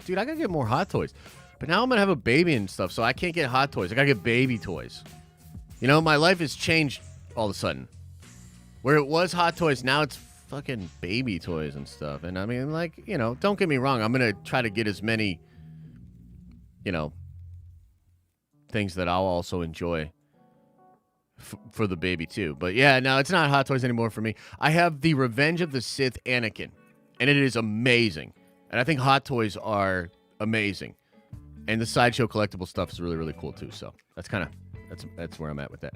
dude, I gotta get more hot toys. But now I'm gonna have a baby and stuff, so I can't get hot toys. I gotta get baby toys. You know, my life has changed all of a sudden. Where it was hot toys, now it's fucking baby toys and stuff. And I mean, like, you know, don't get me wrong. I'm gonna try to get as many, you know, things that I'll also enjoy for the baby too. But yeah, no, it's not hot toys anymore for me. I have the Revenge of the Sith Anakin, and it is amazing. And I think hot toys are amazing. And the Sideshow collectible stuff is really, really cool too. So that's where I'm at with that.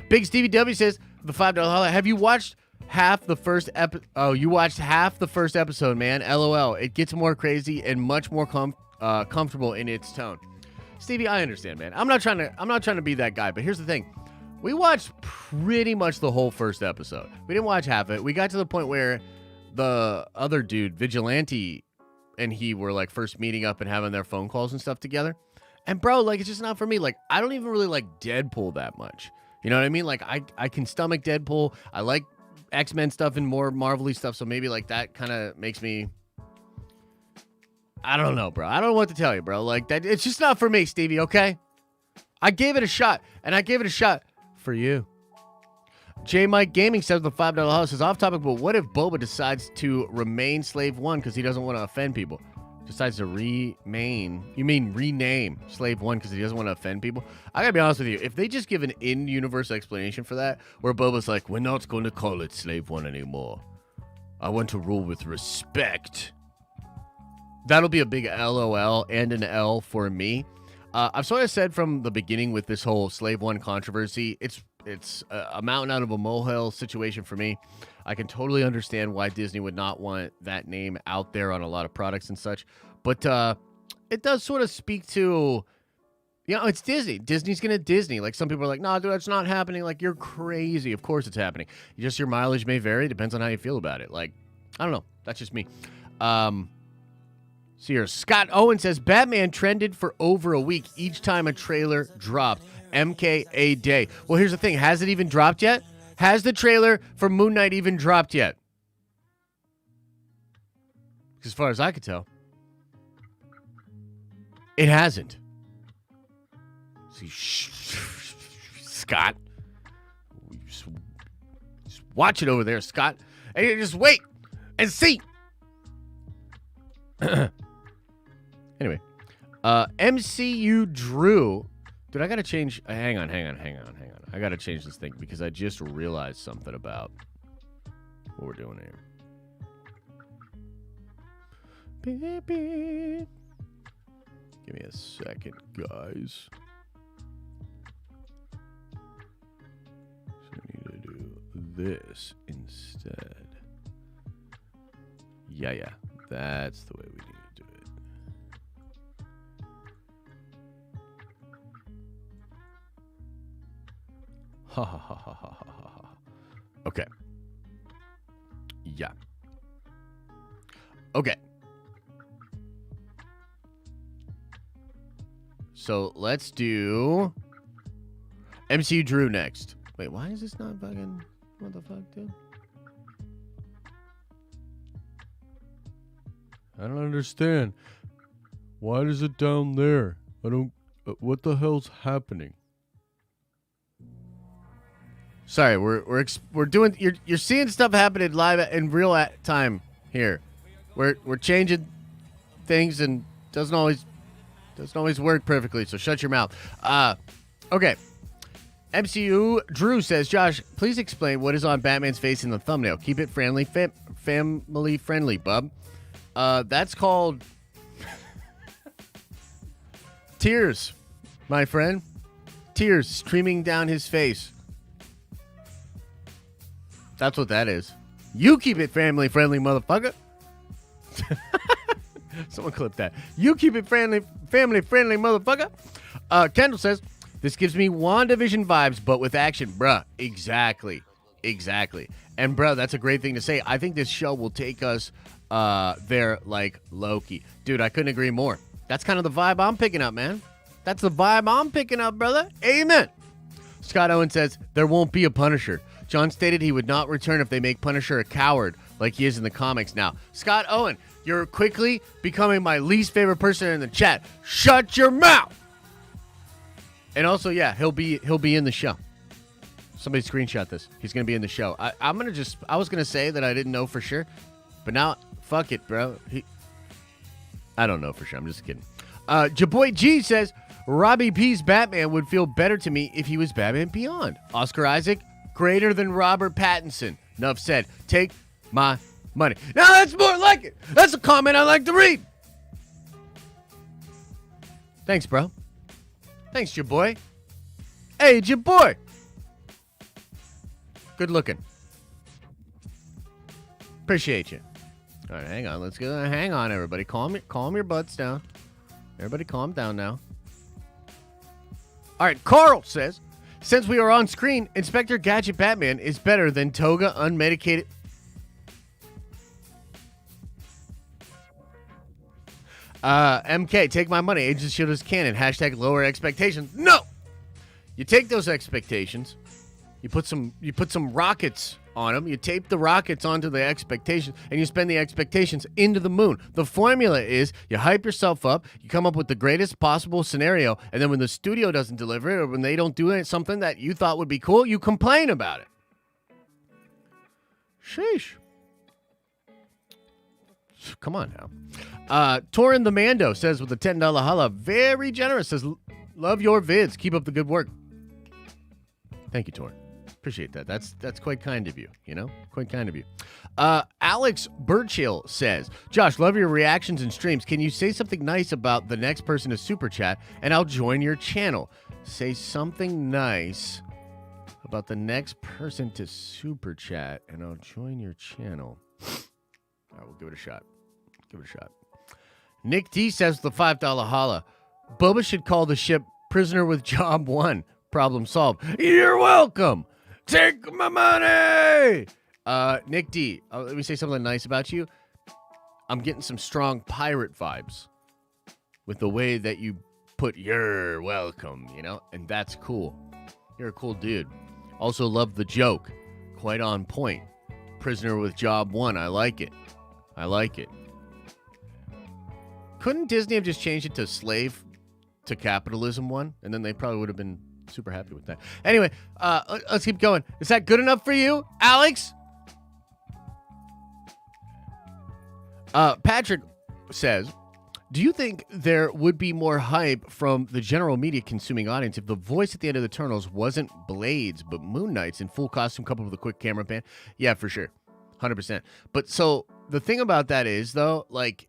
Big Stevie W says, the $5 holla, have you watched half the first episode? Oh, you watched half the first episode, man. LOL. It gets more crazy and much more comfortable in its tone. Stevie, I understand, man. I'm not trying to be that guy, but here's the thing. We watched pretty much the whole first episode. We didn't watch half of it. We got to the point where the other dude, Vigilante, and he were like first meeting up and having their phone calls and stuff together. And bro, like, it's just not for me. Like, I don't even really like Deadpool that much. You know what I mean? Like, I can stomach Deadpool. I like X-Men stuff and more Marvel-y stuff, so maybe like that kind of makes me. I don't know, bro. I don't know what to tell you, bro. Like that, it's just not for me, Stevie. Okay, I gave it a shot, and I gave it a shot for you. J Mike Gaming says the $5 house is off topic, but what if Boba decides to remain Slave 1 because he doesn't want to offend people? Decides to rename Slave 1 because he doesn't want to offend people? I gotta be honest with you. If they just give an in-universe explanation for that, where Boba's like, we're not going to call it Slave 1 anymore. I want to rule with respect. That'll be a big LOL and an L for me. I've sort of said from the beginning with this whole Slave 1 controversy, it's a mountain out of a molehill situation for me. I can totally understand why Disney would not want that name out there on a lot of products and such. But it does sort of speak to, it's Disney. Disney's going to Disney. Like some people are like, no, dude, that's not happening. Like, you're crazy. Of course it's happening. Just your mileage may vary. Depends on how you feel about it. Like, I don't know. That's just me. See here. Scott Owen says, Batman trended for over a week each time a trailer dropped. MK a day. Well, here's the thing. Has it even dropped yet? Has the trailer for Moon Knight even dropped yet? As far as I could tell, it hasn't. See, Scott. Just watch it over there, Scott. Hey, just wait and see. Anyway, MCU Drew. Dude, I gotta change. Hang on. I gotta change this thing because I just realized something about what we're doing here. Beep, beep. Give me a second, guys. So I need to do this instead. Yeah. That's the way we need to do it. Ha. Okay. Yeah. Okay. So let's do MCU Drew next. Wait, why is this not fucking... What the fuck, dude? I don't understand. Why is it down there? I don't... what the hell's happening? Sorry, we're doing... You're seeing stuff happening live in real time here. We're changing things and doesn't always work perfectly, so shut your mouth. Okay. MCU Drew says, Josh, please explain what is on Batman's face in the thumbnail. Keep it friendly, family friendly, bub. That's called tears, my friend. Tears streaming down his face. That's what that is. You keep it family friendly, motherfucker. Someone clip that. You keep it family friendly, motherfucker. Kendall says, this gives me WandaVision vibes, but with action. Bruh, exactly. And bruh, that's a great thing to say. I think this show will take us there like Loki. Dude, I couldn't agree more. That's kind of the vibe I'm picking up, man. That's the vibe I'm picking up, brother. Amen. Scott Owen says, there won't be a Punisher. John stated he would not return if they make Punisher a coward like he is in the comics now. Scott Owen, you're quickly becoming my least favorite person in the chat. Shut your mouth. And also, yeah, he'll be in the show. Somebody screenshot this. He's gonna be in the show. I was gonna say that I didn't know for sure, but now fuck it, bro. I don't know for sure. I'm just kidding. Jaboy G says Robbie P's Batman would feel better to me if he was Batman Beyond. Oscar Isaac, greater than Robert Pattinson. Enough said. Take my money. Now that's more like it. That's a comment I like to read. Thanks, bro. Thanks, Jaboy. Hey, Jaboy. Good looking. Appreciate you. All right, hang on. Let's go. Hang on, everybody. Calm your butts down. Everybody calm down now. All right, Carl says, since we are on screen, Inspector Gadget Batman is better than Toga unmedicated. MK, take my money. Agents of S.H.I.E.L.D. is canon. Hashtag lower expectations. No! You take those expectations, you put some rockets on them. You tape the rockets onto the expectations, and you spend the expectations into the moon. The formula is you hype yourself up, you come up with the greatest possible scenario, and then when the studio doesn't deliver it or when they don't do something that you thought would be cool, you complain about it. Sheesh. Come on now. Torin the Mando says with a $10 holla, very generous, says, love your vids. Keep up the good work. Thank you, Torin. Appreciate that. That's quite kind of you, Quite kind of you. Alex Burchill says, Josh, love your reactions and streams. Can you say something nice about the next person to super chat and I'll join your channel? Say something nice about the next person to super chat and I'll join your channel. All right, we'll give it a shot. Nick T says the $5 holla. Boba should call the ship Prisoner with Job 1. Problem solved. You're welcome. Take my money. Nick D, let me say something nice about you. I'm getting some strong pirate vibes with the way that you put you're welcome, and that's cool. You're a cool dude. Also love the joke. Quite on point. Prisoner with Job 1. I like it. Couldn't Disney have just changed it to Slave to Capitalism 1? And then they probably would have been super happy with that. Anyway, let's keep going. Is that good enough for you, Alex? Patrick says, do you think there would be more hype from the general media consuming audience if the voice at the end of the tunnels wasn't Blades, but Moon Knights in full costume coupled with a quick camera pan? Yeah, for sure. 100%. But so the thing about that is, though, like,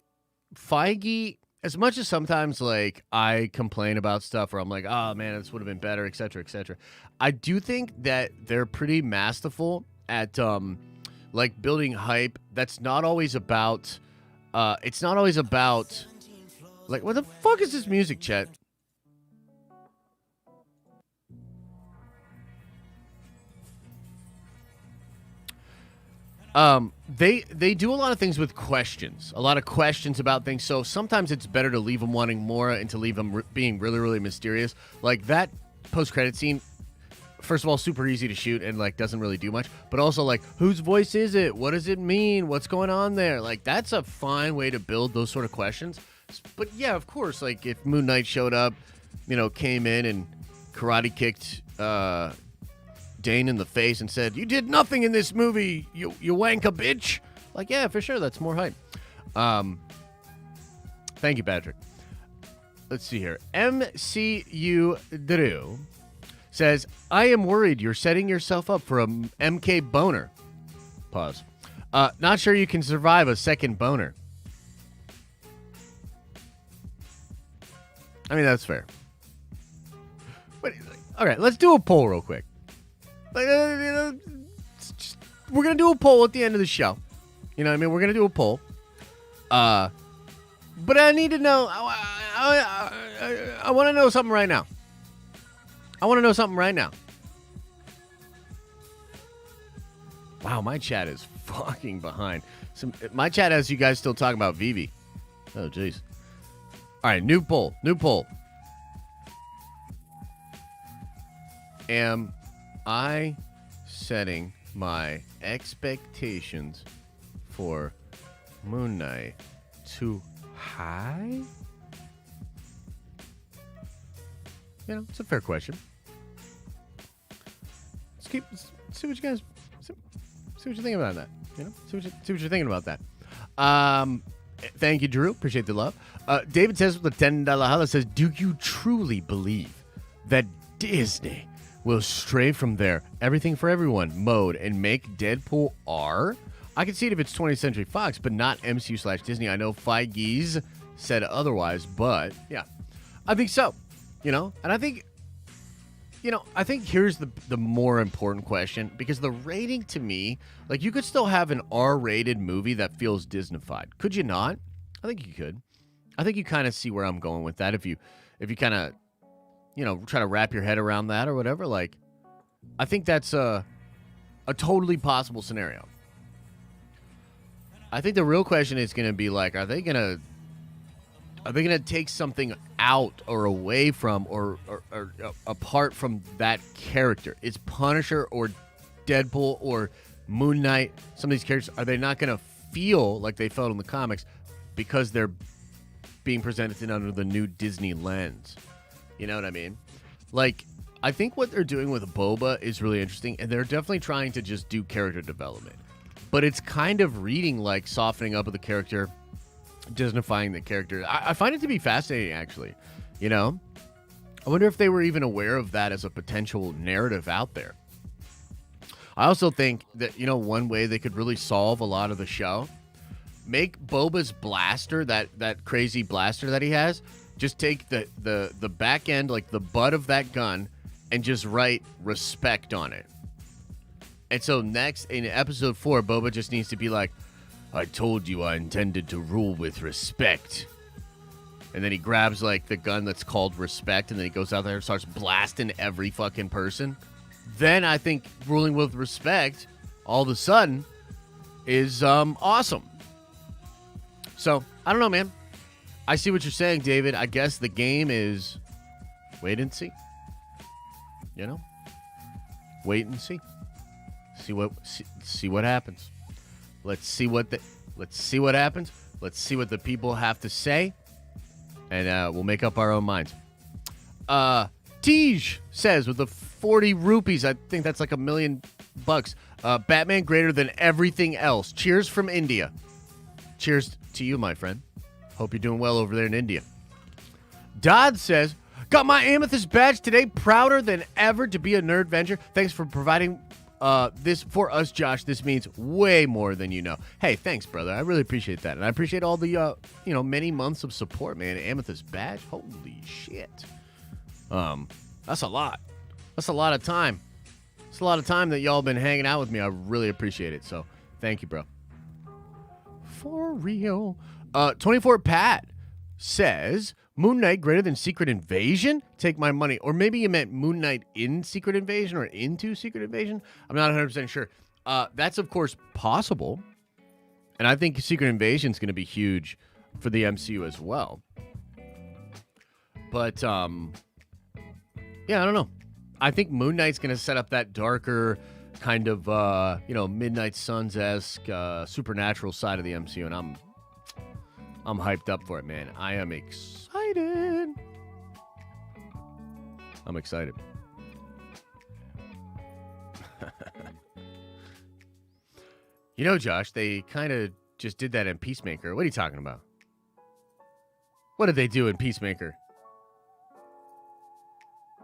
Feige, as much as sometimes, like, I complain about stuff where I'm like, oh, man, this would have been better, et cetera, I do think that they're pretty masterful at, like, building hype. That's not always about, it's not always about, like, what the fuck is this music, Chet? They do a lot of things with questions, a lot of questions about things. So sometimes it's better to leave them wanting more and to leave them being really, really mysterious. Like that post-credit scene, first of all, super easy to shoot and like doesn't really do much, but also like whose voice is it? What does it mean? What's going on there? Like that's a fine way to build those sort of questions. But yeah, of course, like if Moon Knight showed up, came in and karate kicked, Dane in the face and said, you did nothing in this movie, you wanka bitch. Like, yeah, for sure, that's more hype. Thank you, Patrick. Let's see here. MCU Drew says, I am worried you're setting yourself up for a MK boner. Pause. Not sure you can survive a second boner. I mean, that's fair. But, all right, let's do a poll real quick. We're going to do a poll at the end of the show. You know what I mean? We're going to do a poll. But I need to know. I want to know something right now. Wow, my chat is fucking behind. My chat has you guys still talking about Vivi. Oh, jeez. All right, new poll. Am I setting my expectations for Moon Knight too high? It's a fair question. See what you guys see what you think about that. See what you're thinking about that. Thank you, Drew. Appreciate the love. David says with a $10 holla says, do you truly believe that Disney will stray from their everything for everyone mode and make Deadpool R? I can see it if it's 20th Century Fox, but not MCU/Disney. I know Feige's said otherwise, but yeah, I think so. And I think, I think here's the more important question, because the rating to me, like you could still have an R-rated movie that feels Disney-fied. Could you not? I think you could. I think you kind of see where I'm going with that. If you kind of, try to wrap your head around that or whatever, like, I think that's a totally possible scenario. I think the real question is going to be like, are they going to take something out or away from or apart from that character? Is Punisher or Deadpool or Moon Knight, some of these characters, are they not going to feel like they felt in the comics because they're being presented under the new Disney lens? You know what I mean? Like, I think what they're doing with Boba is really interesting, and they're definitely trying to just do character development. But it's kind of reading like softening up of the character, Disneyfying the character. I find it to be fascinating, actually. You know? I wonder if they were even aware of that as a potential narrative out there. I also think that, you know, one way they could really solve a lot of the show, make Boba's blaster, that crazy blaster that he has, just take the back end, like the butt of that gun, and just write respect on it. And so next, in episode 4, Boba just needs to be like, I told you I intended to rule with respect. And then he grabs, like, the gun that's called respect, and then he goes out there and starts blasting every fucking person. Then I think ruling with respect, all of a sudden, is awesome. So, I don't know, man. I see what you're saying, David. I guess the game is wait and see. You know? Wait and see. See what happens. Let's see what happens. Let's see what the people have to say. And we'll make up our own minds. Tej says with the 40 rupees, I think that's like $1 million. Batman greater than everything else. Cheers from India. Cheers to you, my friend. Hope you're doing well over there in India. Dodd says, got my amethyst badge today. Prouder than ever to be a nerd venture. Thanks for providing this for us, Josh. This means way more than you know. Hey, thanks, brother. I really appreciate that. And I appreciate all the, many months of support, man. Amethyst badge. Holy shit. That's a lot. That's a lot of time. It's a lot of time that y'all been hanging out with me. I really appreciate it. So, thank you, bro. For real. 24 Pat says, Moon Knight greater than Secret Invasion? Take my money. Or maybe you meant Moon Knight in Secret Invasion or into Secret Invasion. I'm not 100% sure. That's, of course, possible. And I think Secret Invasion is going to be huge for the MCU as well. But, yeah, I don't know. I think Moon Knight's going to set up that darker kind of, Midnight Suns-esque supernatural side of the MCU. And I'm hyped up for it, man. I am excited. I'm excited. You know, Josh, they kind of just did that in Peacemaker. What are you talking about? What did they do in Peacemaker?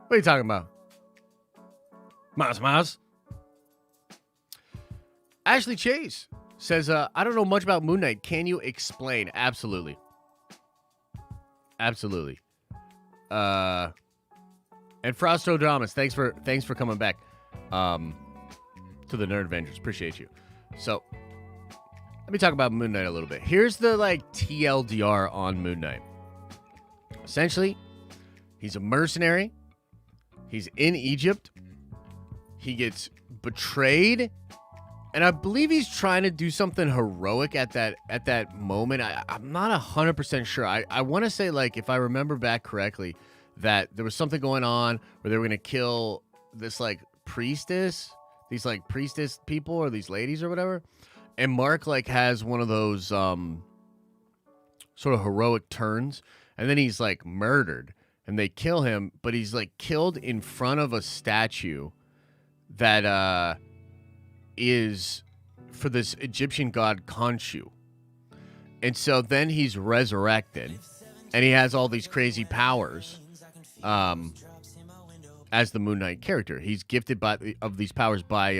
What are you talking about? Maz. Ashley Chase says, I don't know much about Moon Knight. Can you explain? Absolutely. Absolutely. And Frostodamus, thanks for coming back to the Nerd Avengers. Appreciate you. So, let me talk about Moon Knight a little bit. Here's the, TLDR on Moon Knight. Essentially, he's a mercenary. He's in Egypt. He gets betrayed. And I believe he's trying to do something heroic at that moment. I'm not 100% sure. I want to say, if I remember back correctly, that there was something going on where they were going to kill this, priestess, these, priestess people or these ladies or whatever. And Mark, has one of those sort of heroic turns. And then he's, murdered. And they kill him, but he's, killed in front of a statue that, is for this Egyptian god Khonshu. And so then he's resurrected and he has all these crazy powers as the Moon Knight character. He's gifted of these powers by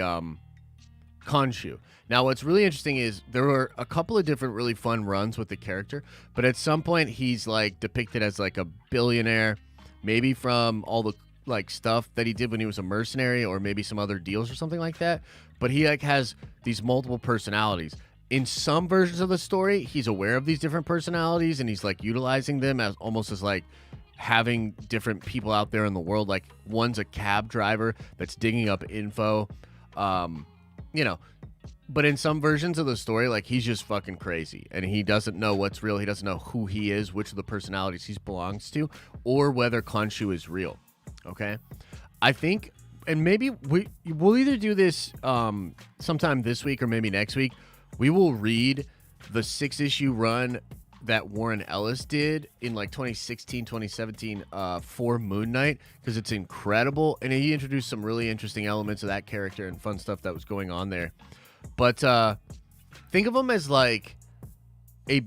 Khonshu. Now what's really interesting is there were a couple of different really fun runs with the character, but at some point he's depicted as a billionaire, maybe from all the stuff that he did when he was a mercenary or maybe some other deals or something like that. But he has these multiple personalities. In some versions of the story, he's aware of these different personalities and he's utilizing them as almost as having different people out there in the world. One's a cab driver that's digging up info. But in some versions of the story, he's just fucking crazy and he doesn't know what's real. He doesn't know who he is, which of the personalities he belongs to, or whether Khonshu is real. Okay? I think and maybe we'll either do this sometime this week or maybe next week. We will read the 6-issue run that Warren Ellis did in like 2016, 2017 for Moon Knight, because it's incredible. And he introduced some really interesting elements of that character and fun stuff that was going on there. But think of him as like a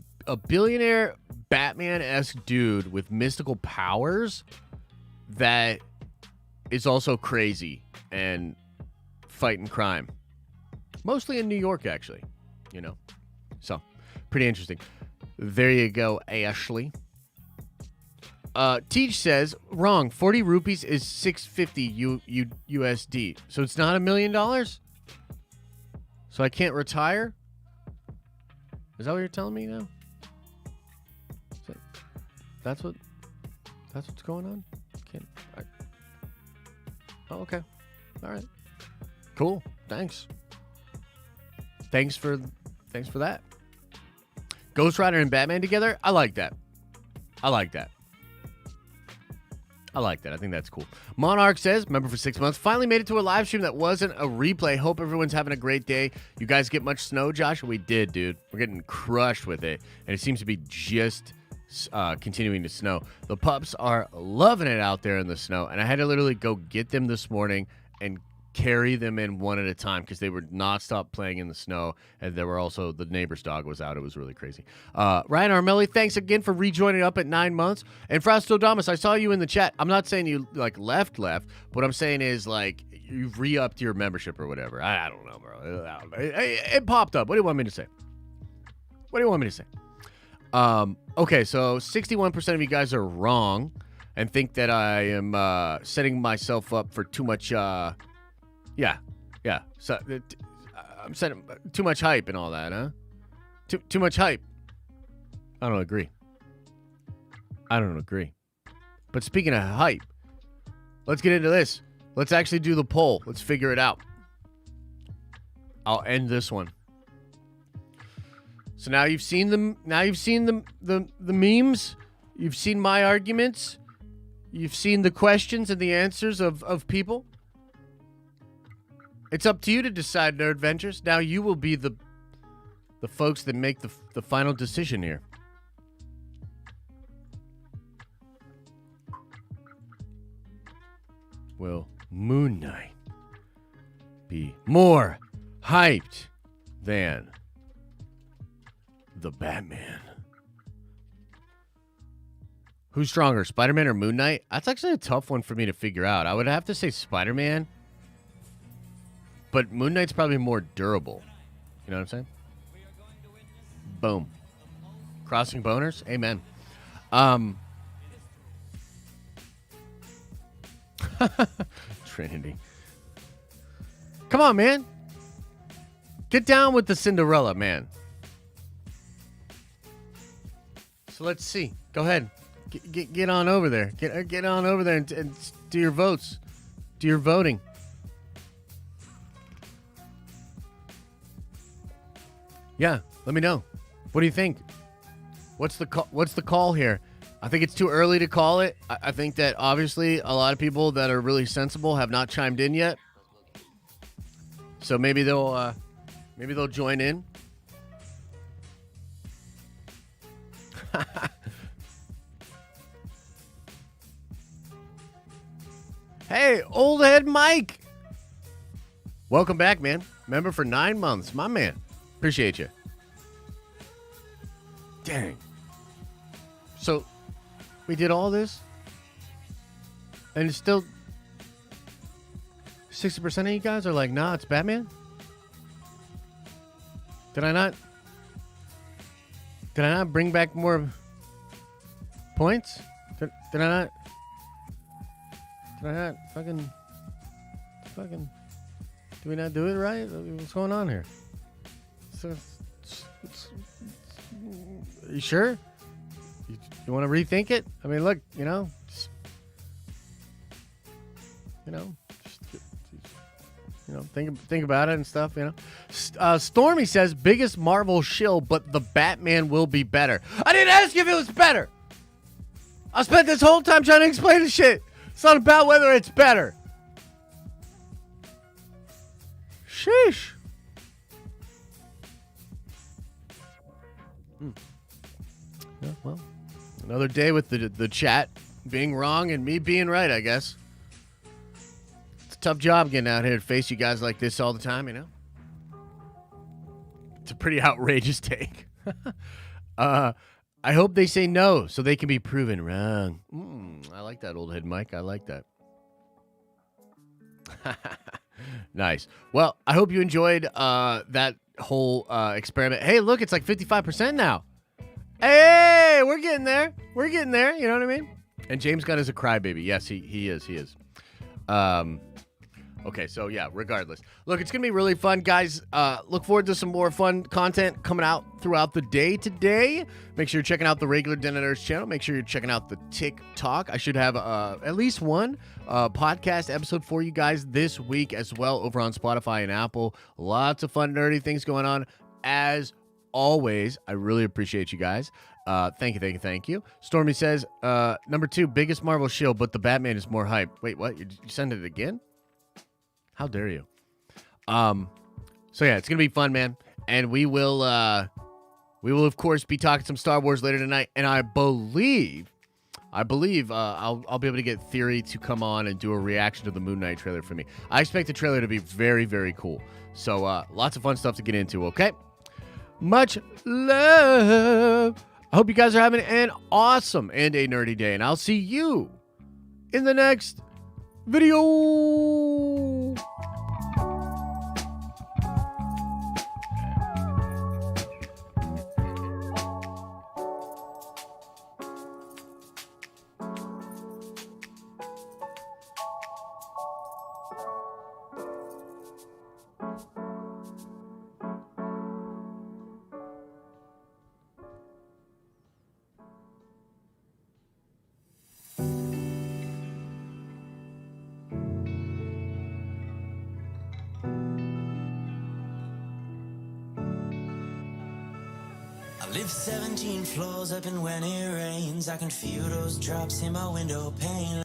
billionaire Batman-esque dude with mystical powers that is also crazy and fighting crime. Mostly in New York, actually. You know. So, pretty interesting. There you go, Ashley. Teach says, wrong. 40 rupees is 650 USD. So it's not $1 million? So I can't retire? Is that what you're telling me now? That's what's going on? Oh, okay. All right. Cool. Thanks. Thanks for that. Ghost Rider and Batman together? I like that. I think that's cool. Monarch says, member for 6 months, finally made it to a live stream that wasn't a replay. Hope everyone's having a great day. You guys get much snow, Josh? We did, dude. We're getting crushed with it. And it seems to be just continuing to snow. The pups are loving it out there in the snow. And I had to literally go get them this morning and carry them in one at a time because they would not stop playing in the snow. And there were also, the neighbor's dog was out. It was really crazy. Ryan Armelli, thanks again for rejoining up at 9 months. And Frostodamus, I saw you in the chat. I'm not saying you like left. What I'm saying is like you've re-upped your membership or whatever. I don't know, bro. It popped up. What do you want me to say? Okay, so 61% of you guys are wrong and think that I am setting myself up for too much yeah. So I'm setting too much hype and all that, huh? Too much hype. I don't agree. But speaking of hype, let's get into this. Let's actually do the poll. Let's figure it out. I'll end this one. So now you've seen them. Now you've seen the memes. You've seen my arguments. You've seen the questions and the answers of people. It's up to you to decide, Nerd Ventures. Now you will be the folks that make the final decision here. Will Moon Knight be more hyped than the Batman? Who's stronger, Spider-Man or Moon Knight? That's actually a tough one for me to figure out. I would have to say Spider-Man. But Moon Knight's probably more durable. You know what I'm saying? Boom. Crossing boners? Amen. Trinity. Come on, man. Get down with the Cinderella, man. So let's see. Go ahead. Get on over there. Get on over there and do your votes. Do your voting. Yeah, let me know. What do you think? What's the call here? I think it's too early to call it. I think that obviously a lot of people that are really sensible have not chimed in yet. So maybe they'll join in. Hey, old head Mike. Welcome back, man. Member for 9 months, my man. Appreciate you. Dang. So, we did all this, and it's still 60% of you guys are like, nah, it's Batman? Did I not bring back more points? Did I not fucking did we not do it right? What's going on here? You sure? You want to rethink it? I mean, look, think about it and stuff, Stormy says, biggest Marvel shill, but the Batman will be better. I didn't ask you if it was better. I spent this whole time trying to explain the shit. It's not about whether it's better. Sheesh. Yeah, well, another day with the chat being wrong and me being right, I guess. It's a tough job getting out here to face you guys like this all the time, you know? It's a pretty outrageous take. I hope they say no so they can be proven wrong. I like that, old head Mike. I like that. Nice. Well, I hope you enjoyed that whole experiment. Hey, look, it's like 55% now. Hey, we're getting there. We're getting there. You know what I mean? And James Gunn is a crybaby. Yes, he is. He is. Okay, so yeah, regardless. Look, it's going to be really fun, guys. Look forward to some more fun content coming out throughout the day today. Make sure you're checking out the regular Den of Nerds channel. Make sure you're checking out the TikTok. I should have at least one podcast episode for you guys this week as well over on Spotify and Apple. Lots of fun, nerdy things going on. As always, I really appreciate you guys. Thank you. Stormy says, number 2, biggest Marvel shield, but the Batman is more hype. Wait, what? You send it again? How dare you? So yeah, it's gonna be fun, man. And we will of course be talking some Star Wars later tonight. And I believe I'll be able to get Theory to come on and do a reaction to the Moon Knight trailer for me. I expect the trailer to be very, very cool. So lots of fun stuff to get into. Okay, much love. I hope you guys are having an awesome and a nerdy day, and I'll see you in the next video. Live 17 floors up, and when it rains, I can feel those drops in my window pane.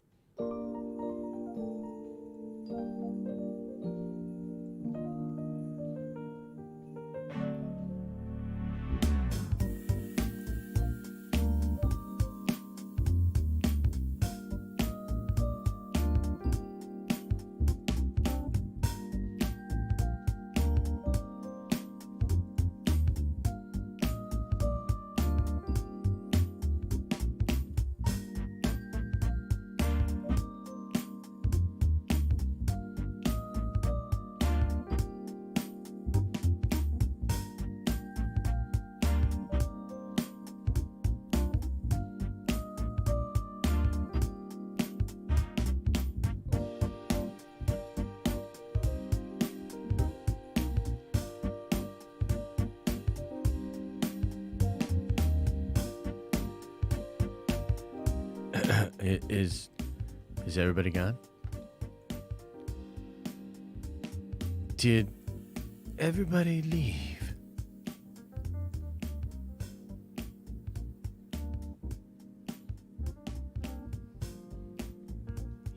Is everybody gone? Did everybody leave?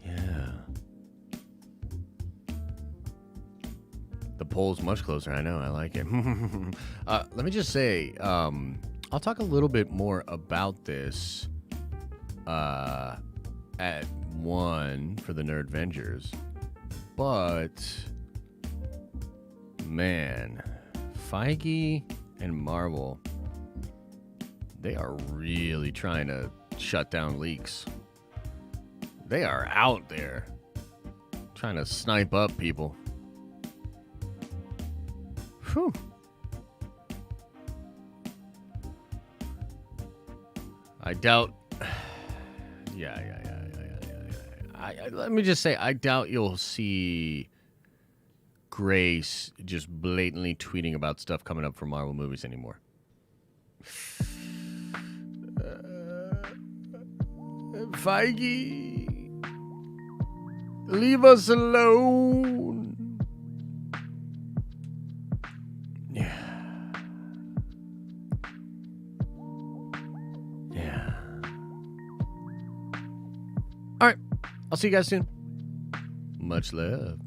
Yeah. The poll's much closer. I know. I like it. Let me just say, I'll talk a little bit more about this at 1 for the Nerd Vengers, but man, Feige and Marvel, they are really trying to shut down leaks. They are out there trying to snipe up people. Whew. I doubt. Yeah. Let me just say, I doubt you'll see Grace just blatantly tweeting about stuff coming up for Marvel movies anymore. Feige, leave us alone. Yeah. All right. I'll see you guys soon. Much love.